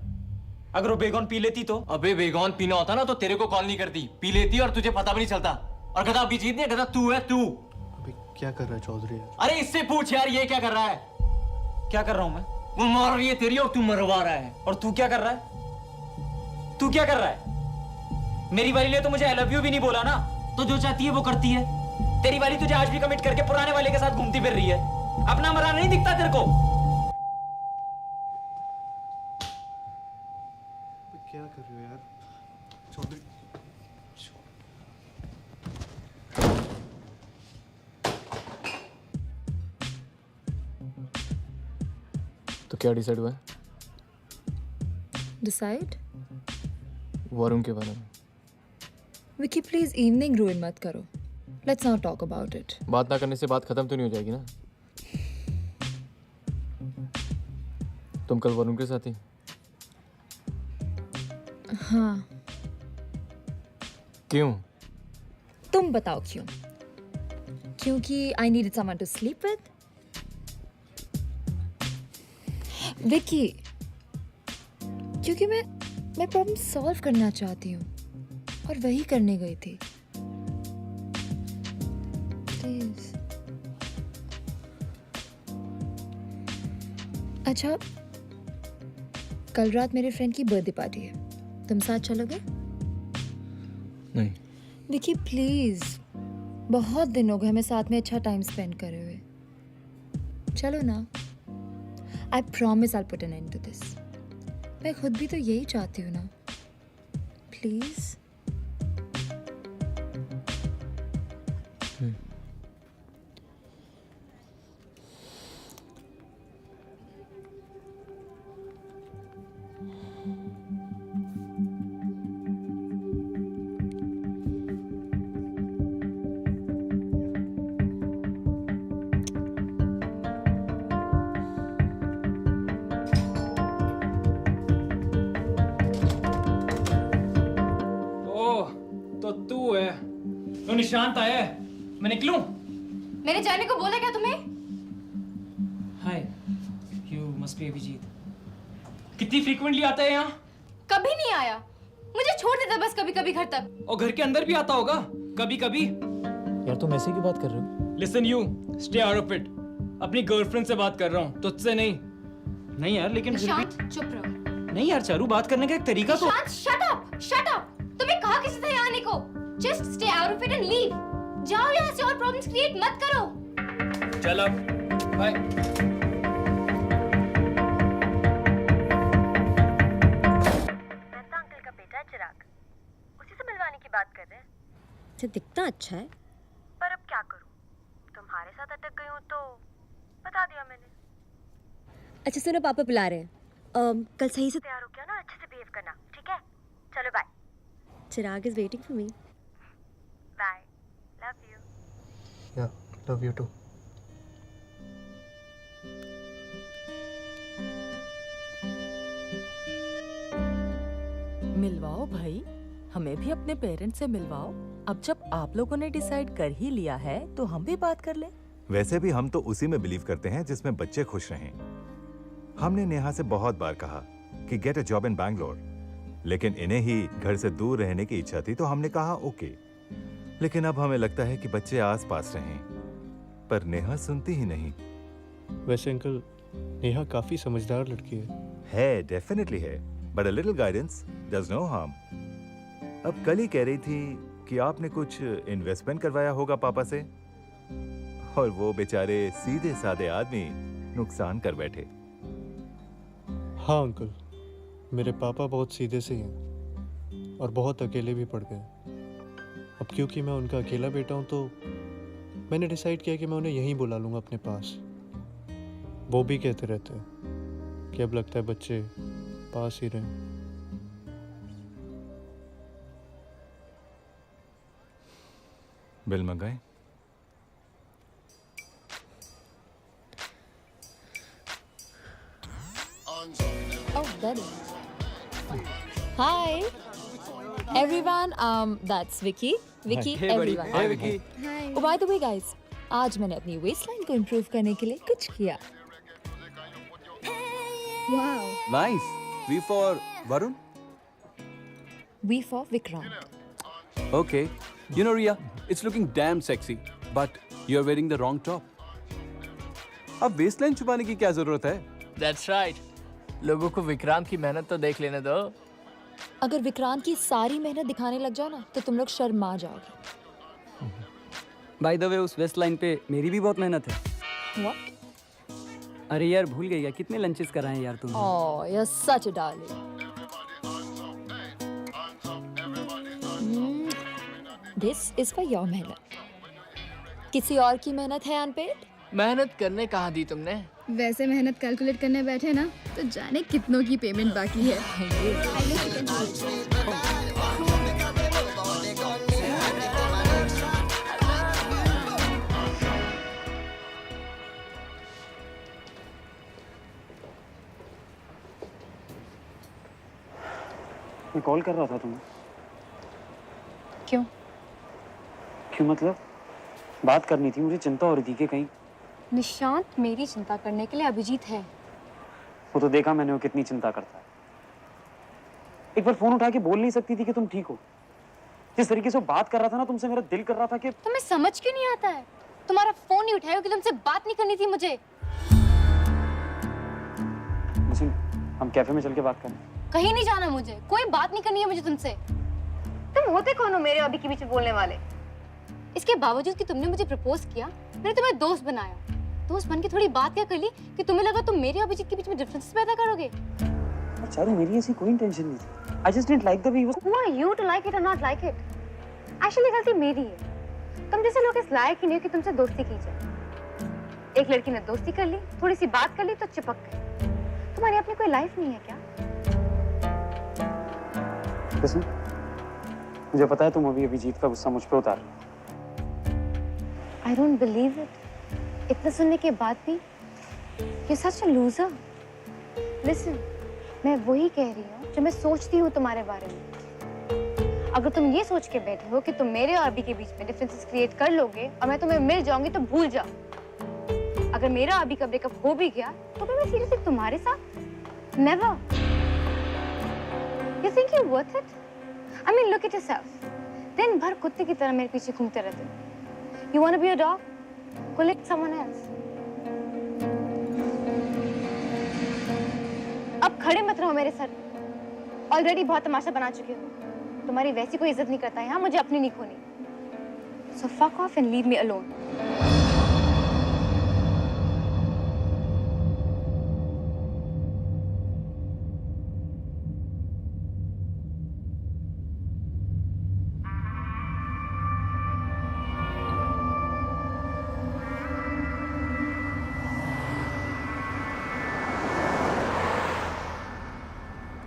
अगर वो बेगॉन पी लेती तो? अबे बेगॉन पीना होता ना तो तेरे को कॉल नहीं करती, पी लेती और तुझे पता भी नहीं चलता। और गधा अभिजीत नहीं, गधा तू है तू। अबे क्या कर रहा है चौधरी? अरे इससे पूछ यार, ये क्या कर रहा है? क्या कर रहा हूं मैं? वो मार रही है तेरी और तू मरवा रहा है। और तू क्या कर रहा है? तू क्या कर रहा है? मेरी वाली ने तो मुझे आई लव यू भी नहीं बोला ना, तो जो चाहती है वो करती है। तेरी वाली तुझे आज भी कमिट करके पुराने वाले के साथ घूमती फिर रही है। अपना मरा नहीं दिखता तेरे को? क्या कर रहे हो यार चौधरी? तो क्या डिसाइड हुआ है? डिसाइड? वरुण के बारे में। विकी प्लीज इवनिंग रूइन मत करो। Let's not talk about it. बात ना करने से बात खत्म तो नहीं हो जाएगी ना? तुम कल वरुण के साथ ही? हाँ। क्यों? तुम बताओ क्यों? क्योंकि I needed someone to sleep with. Vicky, क्योंकि मैं प्रॉब्लम सॉल्व करना चाहती हूँ और वही करने गई थी। प्लीज। अच्छा, कल रात मेरे फ्रेंड की बर्थडे पार्टी है, तुम साथ चलोगे? नहीं। विकी प्लीज, बहुत दिन हो गए हमें साथ में अच्छा टाइम स्पेंड करे हुए। चलो ना। I promise I put an end to this. मैं खुद भी तो यही चाहती हूँ ना। प्लीज। तो तू है तो निशांत आया है, मैं निकलूं? मैंने जाने को बोला क्या तुम्हें? हाय, यू मस्ट बी अभिजीत। कितनी फ्रीक्वेंटली आता है यहाँ? कभी नहीं आया, मुझे छोड़ देता बस कभी कभी घर तक। और घर के अंदर भी आता होगा कभी कभी। यार तुम ऐसे क्यों बात कर रहे हो? Listen you, stay out of it. अपनी गर्लफ्रेंड से बात कर रहा हूँ, तुझसे नहीं। नहीं यार, लेकिन फिर भी। निशांत चुप रहो। नहीं यार चारू, बात करने का एक तरीका तो। Nishant shut up, shut up. तुम्हें कहा किसी से यहाँ आने को? Just stay out of it and leave. जाओ यहाँ से और प्रॉब्लम्स क्रिएट मत करो। चल अब, बाय। अंकल का बेटा है चिराग, उसी से मिलवाने की बात कर रहे हैं। ये दिखता अच्छा है। पर अब क्या करूं, तुम्हारे साथ अटक गई हूं तो बता दिया मैंने। अच्छा सुनो, पापा बुला रहे हैं। कल सही से तैयार हो गया ना, अच्छे से बिहेव करना, ठीक है? चलो bye. Chirag is waiting for me. Bye, love you. Yeah love you too. मिलवाओ भाई, हमें भी अपने पेरेंट्स से मिलवाओ। अब जब आप लोगों ने डिसाइड कर ही लिया है तो हम भी बात कर लें। वैसे भी हम तो उसी में बिलीव करते हैं जिसमें बच्चे खुश रहें। हमने नेहा से बहुत बार कहा कि get a job in Bangalore, लेकिन इन्हें ही घर से दूर रहने की इच्छा थी तो हमने कहा ओके। लेकिन अब हमें लगता है कि बच्चे आस पास रहें, पर नेहा सुनती ही नहीं। वैसे अंकल, नेहा काफी समझदार लड़की है डेफिनेटली है, but a little guidance does no harm. अब कल ही कह रही थी कि आपने कुछ इन्वेस्टमेंट करवाया होगा पापा से, और वो बेचारे सीधे साधे आदमी नुकसान कर बैठे। हाँ अंकल, मेरे पापा बहुत सीधे से हैं और बहुत अकेले भी पड़ गए। अब क्योंकि मैं उनका अकेला बेटा हूँ तो मैंने डिसाइड किया कि मैं उन्हें यहीं बुला लूँगा अपने पास। वो भी कहते रहते हैं कि अब लगता है बच्चे पास ही रहें। बिल मंगाए? Oh, Daddy. Hi, everyone. That's Vicky. Vicky, Hey, buddy. everyone. Hey, Vicky. Hi. Oh, by the way, guys, आज मैंने अपनी waistline को improve करने के लिए कुछ किया. Wow. Nice. V for Varun? V for Vikrant. Okay. You know, Ria, it's looking damn sexy, but you're wearing the wrong top. अब waistline छुपाने की क्या जरूरत है? That's right. लोगों को विक्रांत की मेहनत तो देख लेने दो. अगर विक्रांत की सारी मेहनत दिखाने लग जाओ ना, तो तुम लोग शर्मा जाओगे. बाय द वे उस वेस्ट लाइन पे मेरी भी बहुत मेहनत है. What? अरे यार भूल गई यार, कितने लंचेस कराए यार तुमने. Oh, you're such a darling. This is for your मेहनत. किसी और की मेहनत है अनपेड? मेहनत करने कहाँ दी तुमने? वैसे मेहनत कैलकुलेट करने बैठे ना तो जाने कितनों की पेमेंट बाकी है. मैं कॉल कर रहा था तुम्हें. क्यों? क्यों मतलब? बात करनी थी, मुझे चिंता हो रही थी कि कहीं. निशांत, मेरी चिंता करने के लिए अभिजीत है. वो तो देखा मैंने वो कितनी चिंता करता है. एक बार फोन उठा के बोल नहीं सकती थी कि तुम ठीक हो? जिस तरीके से वो बात कर रहा था ना तुमसे, मेरा दिल कर रहा था कि. तुम्हें समझ क्यों नहीं आता है? तुम्हारा फोन नहीं उठाया कि तुमसे बात नहीं करनी थी मुझे. मुझे हम कैफे में चल के बात करें. कहीं नहीं जाना मुझे, कोई बात नहीं करनी है मुझे तुमसे. तुम होते कौन हो मेरे अभी के बीच में बोलने वाले? इसके बावजूद कि तुमने मुझे प्रपोज किया, मैंने तुम्हें दोस्त बनाया. दोस्त बन के थोड़ी बात क्या कर ली कि तुम्हें लगा तुम मेरे अभिजीत के बीच में डिफरेंसेस पैदा करोगे. चारू, मेरी ऐसी कोई इंटेंशन नहीं थी. I just didn't like the way he was. Who are you to like it or not like it? Actually गलती मेरी है. तुम जैसे लोग इस लायक ही नहीं हो कि तुमसे दोस्ती की जाए. एक लड़की ने दोस्ती कर ली, थोड़ी सी बात कर ली तो चिपक गए. तुम्हारी अपनी कोई लाइफ नहीं है क्या? लisten, मुझे पता है तुम अभी अभिजीत का गुस्सा मुझ पे उतार रहे हो. I don't believe it. इतना सुनने के बाद भी you're such a loser. Listen, मैं वही कह रही हूँ जो मैं सोचती हूँ तुम्हारे बारे में. अगर तुम ये सोच के बैठे हो कि तुम मेरे और अभी के बीच में डिफरेंसेस क्रिएट कर लोगे और मैं तुम्हें मिल जाऊंगी तो भूल जाओ. अगर मेरा अभी का ब्रेकअप हो भी गया तो फिर मैं सीरियसली तुम्हारे साथ? Never. You think you're worth it? I mean, look at yourself. दिन भर कुत्ते की तरह मेरे पीछे घूमते रहते हो. You want to be a dog? Go lick someone else. अब खड़े मत रहो मेरे सर. ऑलरेडी बहुत तमाशा बना चुके हो. तुम्हारी वैसी कोई इज्जत नहीं करता है यहाँ, मुझे अपनी नहीं खोनी. So fuck off and leave me alone.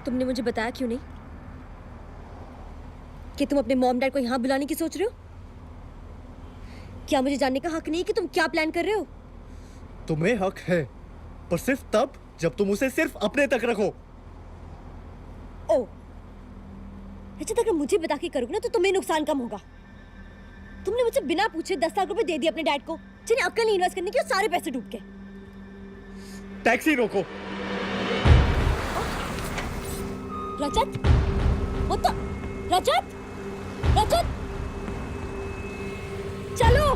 तुमने मुझे बताया क्यों नहीं कि तुम अपने मॉम डैड को यहाँ बुलाने की सोच रहे हो? क्या मुझे जानने का हक नहीं है कि तुम क्या प्लान कर रहे हो? तुम्हें हक है, पर सिर्फ तब जब तुम उसे सिर्फ अपने तक रखो. ओ, अच्छा, अगर मुझे बता के करोगे ना तो तुम्हें नुकसान कम होगा. तुमने मुझे बिना पूछे 10 लाख रुपए दे दिए अपने डैड को, जिन्हें अक्ल नहीं इन्वेस्ट करने की, और सारे पैसे डूब गए. टैक्सी रोको. रजत, वो तो रजत, रजत, चलो.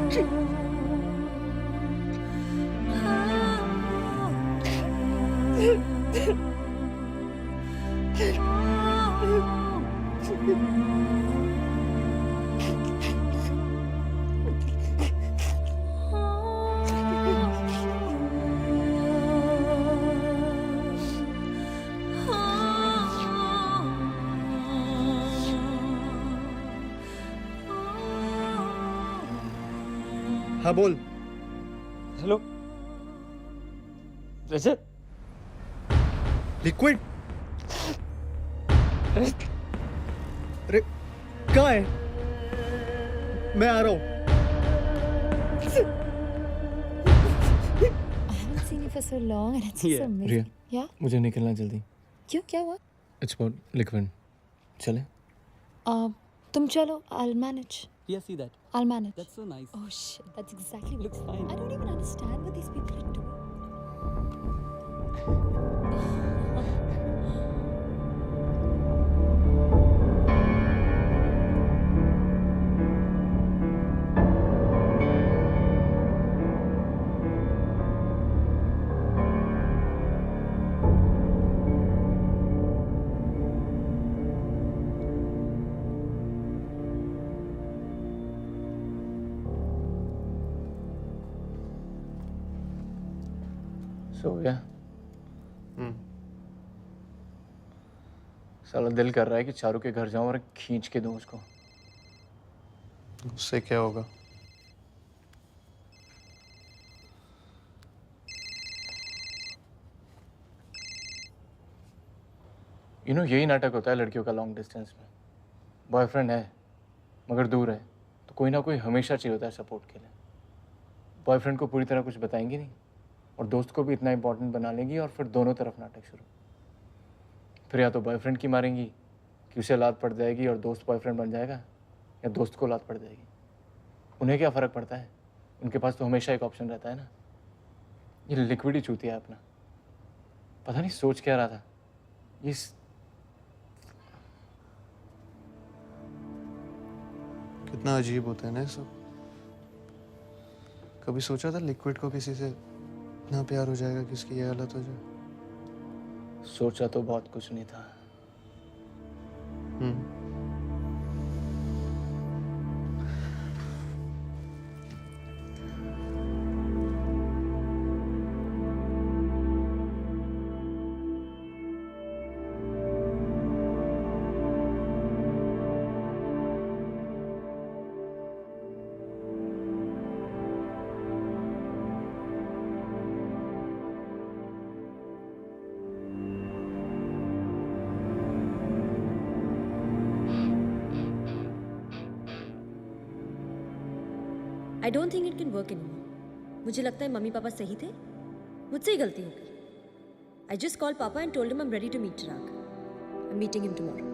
हाँ बोल। हेलो वैसे लिक्विड? अरे कहाँ है? मैं आ रहा हूँ। Seen you for so long and it's so amazing. Riya, Yeah? मुझे निकलना जल्दी। क्यों, क्या हुआ? It's about liquid. चले? तुम चलो, I'll manage. Yeah, see that. I'll manage. That's so nice. Oh shit, that's exactly what looks fine. I don't even understand what these people are doing. सो गया? साला दिल कर रहा है कि चारू के घर जाऊं और खींच के दूं उसको। उससे क्या होगा? यही नाटक होता है लड़कियों का लॉन्ग डिस्टेंस में। बॉयफ्रेंड है मगर दूर है तो कोई ना कोई हमेशा चाहिए होता है सपोर्ट के लिए। बॉयफ्रेंड को पूरी तरह कुछ बताएंगी नहीं और दोस्त को भी इतना इंपॉर्टेंट बना लेंगी और फिर दोनों तरफ नाटक शुरू। फिर या तो बॉयफ्रेंड की मारेंगी कि उसे लात पड़ जाएगी और दोस्त बॉयफ्रेंड बन जाएगा, या दोस्त को लात पड़ जाएगी। उन्हें क्या फ़र्क पड़ता है? उनके पास तो हमेशा एक ऑप्शन रहता है ना। ये लिक्विड ही चूतिया है अपना। पता नहीं सोच क्या रहा था। ये कितना अजीब होता है ना ये सब। कभी सोचा था लिक्विड को किसी से इतना प्यार हो जाएगा कि उसकी ये हालत हो जाए? सोचा तो बहुत कुछ नहीं था। I don't think it can work anymore. मुझे लगता है मम्मी पापा सही थे, मुझसे ही गलती हो गई। I just called Papa and told him I'm ready to meet Chirag. I'm meeting him tomorrow.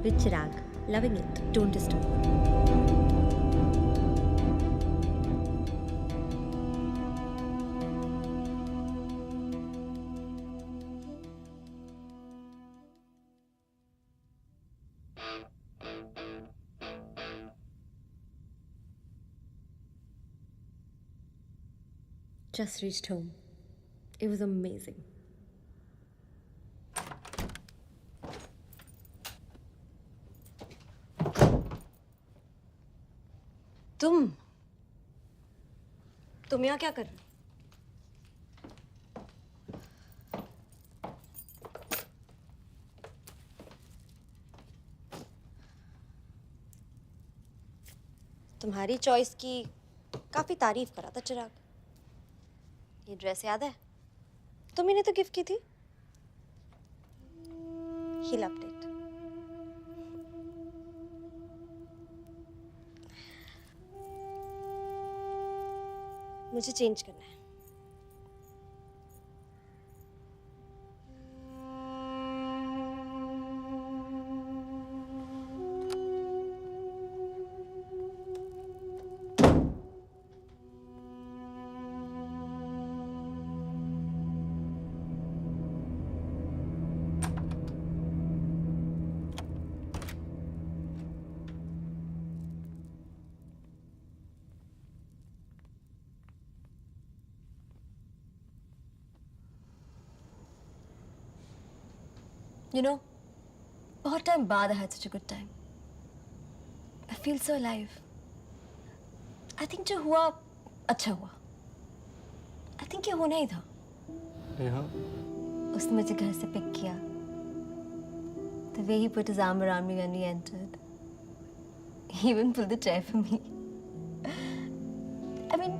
With Chirag, loving it. Don't disturb. Just reached home. It was amazing. तुम यहाँ क्या कर रहे हो? तुम्हारी चॉइस की काफी तारीफ करा था चिराग। ये ड्रेस याद है? तुम इन्हें तो गिफ्ट की थी। He loved it. मुझे चेंज करना है। You know, बहुत टाइम बाद I had such a good time. I feel so alive. I think जो हुआ अच्छा हुआ. I think ये होना ही था. नेहा, उसने मुझे घर से पिक किया. The way he put his arm around me when we entered. He even pulled the chair for me. I mean,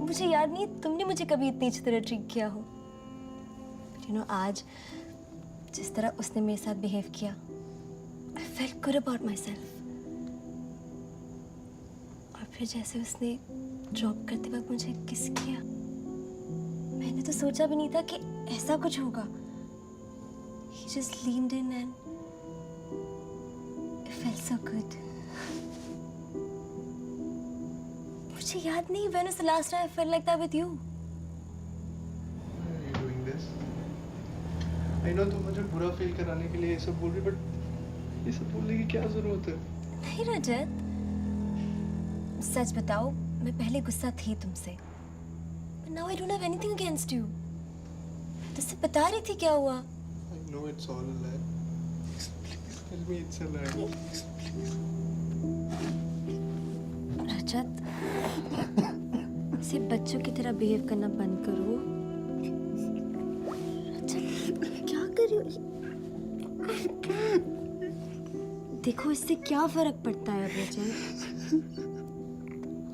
मुझे याद नहीं तुमने मुझे कभी इतनी अच्छी तरह ट्रीट किया हो. But you know, आज जिस तरह उसने मेरे साथ बिहेव किया, I felt good about myself. और फिर जैसे उसने ड्रॉप करते वक्त मुझे किस किया, मैंने तो सोचा भी नहीं था कि ऐसा कुछ होगा. He just leaned in and it felt so good. मुझे याद नहीं when was the last time I felt like that with you. Why are you doing this? I know तुम मुझे बुरा फील कराने के लिए ये सब बोल रही, बट ये सब बोलने की क्या जरूरत है? नहीं रजत, सच बताओ, मैं पहले गुस्सा थी तुमसे, but now I don't have anything against you. तुझसे बता रही थी क्या हुआ? I know it's all a lie. Please tell me it's a lie. रजत, सिर्फ बच्चों की तरह बिहेव करना बंद करो. देखो इससे क्या फर्क पड़ता है अब रजत?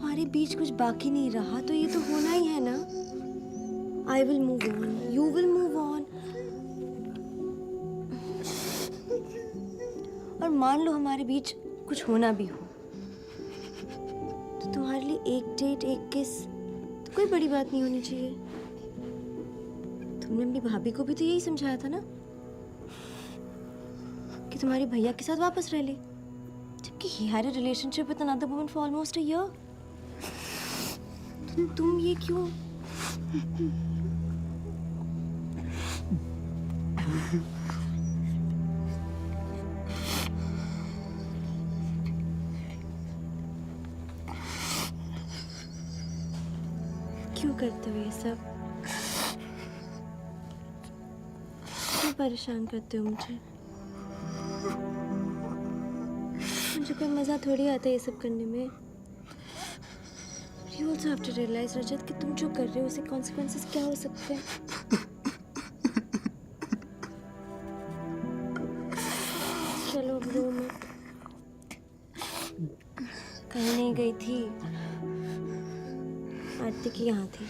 हमारे बीच कुछ बाकी नहीं रहा तो ये तो होना ही है ना. I will move on. You will move on. और मान लो हमारे बीच कुछ होना भी हो, तो तुम्हारे लिए एक डेट एक किस तो कोई बड़ी बात नहीं होनी चाहिए. तुमने अपनी भाभी को भी तो यही समझाया था ना कि तुम्हारे भैया के साथ वापस रह ले, जबकि he had a relationship with another woman for almost a year. तुम ये क्यों? क्यों करते हो ये सब? क्यों परेशान करते हो मुझे? मुझे कोई मजा थोड़ी आता है ये सब करने में. You also have to realize, रजत, कि तुम जो कर रहे हो उसके consequences क्या हो सकते हैं. चलो अब रो मत. कहीं नहीं गई थी. आरती की यहाँ थी,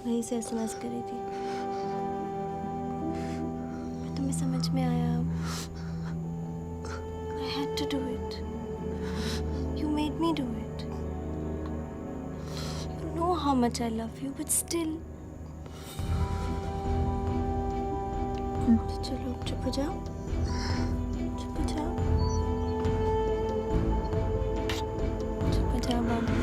वहीं से SMS करी थी. तुम्हें समझ में आया? I had to do it. You made me do it. You know how much I love you, but still. चलो चुप हो जाओ. चुप हो जाओ. चुप हो जाओ बाबू.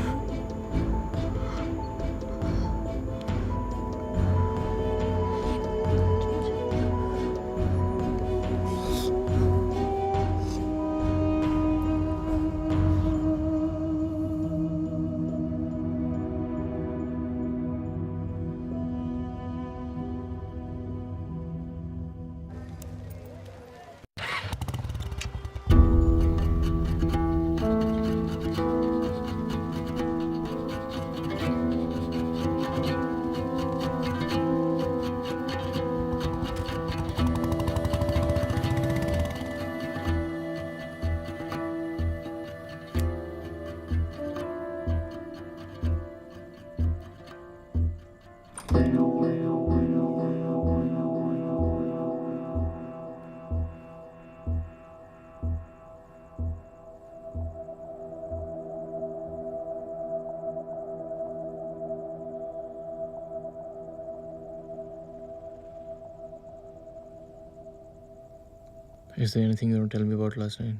Is there anything you want to tell me about last night?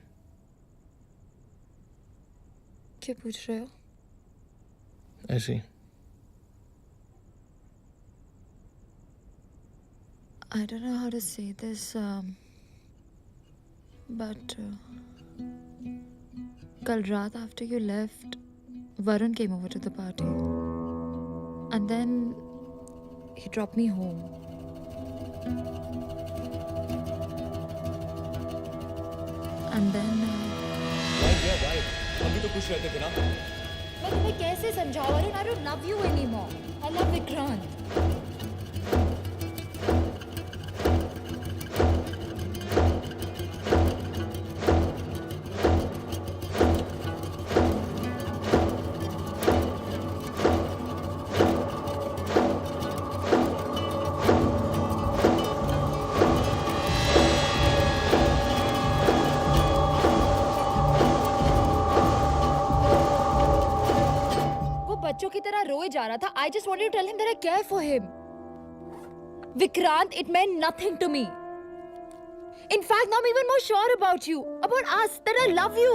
क्या पूछ रहे हो? ऐसे ही. I don't know how to say this, but कल रात after you left, Varun came over to the party, and then he dropped me home. And then भाई अभी तो खुश रहते थे ना. मैं तुम्हें कैसे समझाऊं Varun? I don't love you anymore. I love Vikrant. बच्चों की तरह रोए जा रहा था. I just wanted to tell him that I care for him. Vikrant, it meant nothing to me. In fact, now I'm even more sure about you, about us, that I love you.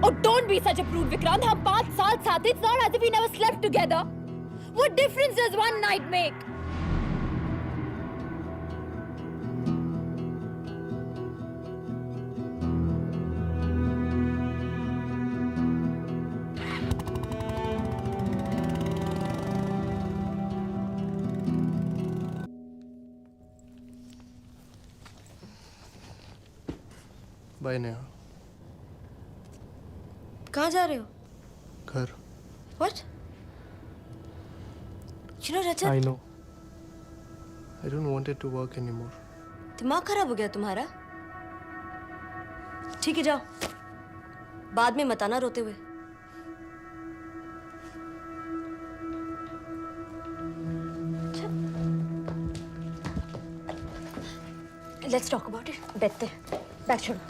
Oh, don't be such a prude, Vikrant. हम 5 साल साथ थे. It's not as if we never slept together. What difference does one night make? Bye Neha. कहाँ जा रहे हो? घर. What? You know, Rajat, I know. I don't want it to work anymore. दिमाग खराब हो गया तुम्हारा? ठीक है, जाओ. बाद में मत आना रोते हुए. Let's talk about it. बैठते हैं. बैठ छोड़ो.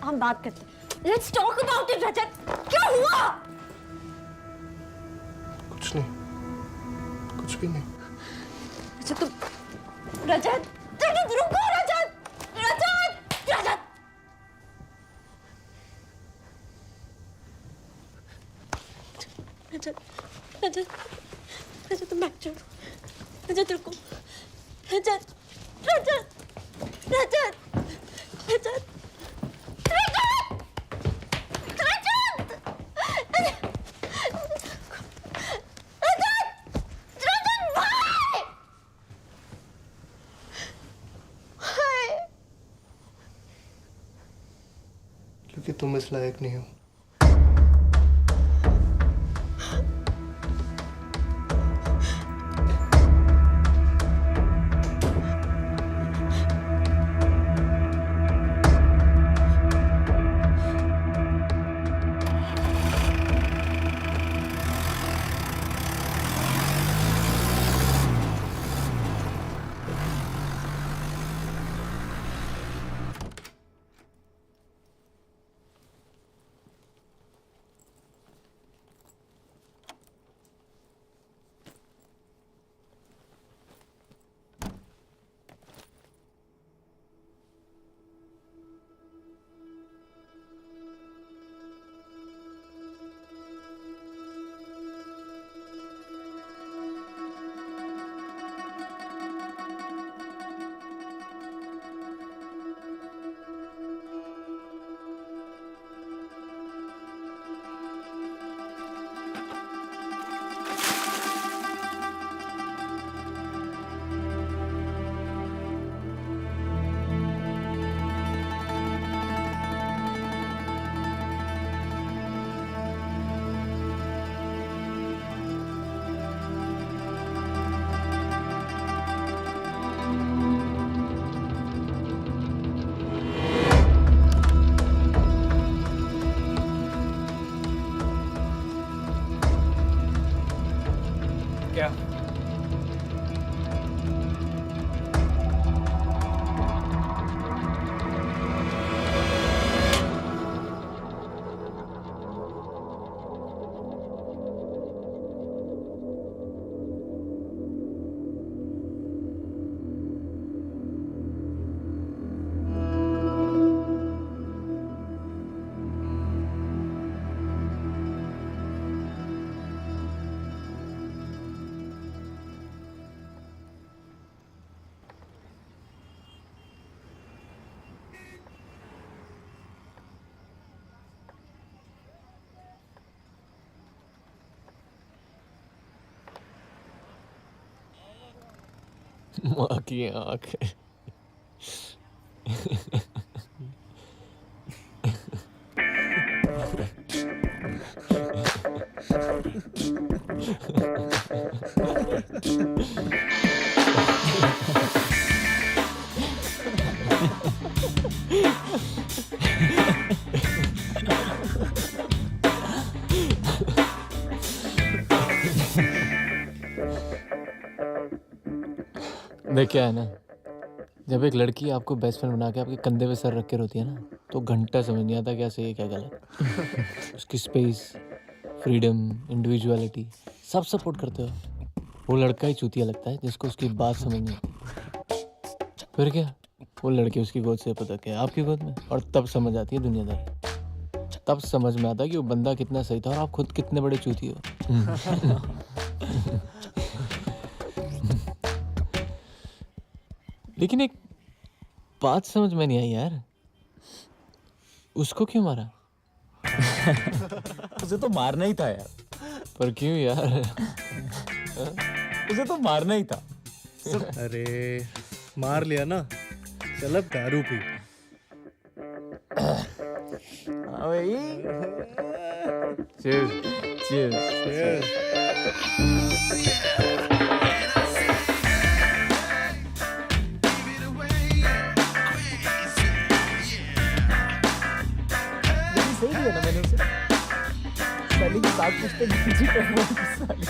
हम बात करते हैं. Let's talk about it, रजत. क्या हुआ? कुछ नहीं. कुछ भी नहीं. रजत तुम. रजत. रजत रुको रजत. रजत. रजत. रजत. रजत. रजत तुम बैठ छोड़ो. रजत रुको. रजत. रजत. रजत. रजत. क्योंकि तुम इस लायक नहीं हो. माँ की आँख है। देख क्या है ना, जब एक लड़की आपको बेस्ट फ्रेंड बना के आपके कंधे पे सर रख के रोती है ना, तो घंटा समझ नहीं आता क्या सही है क्या गलत। उसकी स्पेस, फ्रीडम, इंडिविजुअलिटी सब सपोर्ट करते हो। वो लड़का ही चूतिया लगता है जिसको उसकी बात समझ नहीं आती। फिर क्या, वो लड़की उसकी गोद से पता क्या आपकी गोद में, और तब समझ आती है दुनियादारी। तब समझ में आता है कि वो बंदा कितना सही था और आप खुद कितने बड़े चूती हो। लेकिन एक बात समझ में नहीं आई यार, उसको क्यों मारा? उसे तो मारना ही था यार। पर क्यों यार? उसे तो मारना ही था। अरे मार लिया ना, चल अब दारू पी। Cheers. Cheers. Cheers. सही दिया ना मैंने उसे। साली की बात पूछते जी कर रहा हूँ साली।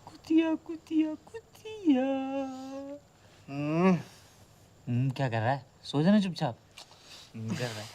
कुतिया कुतिया कुतिया। क्या कर रहा है? सो जाना चुपचाप। कर रहा है।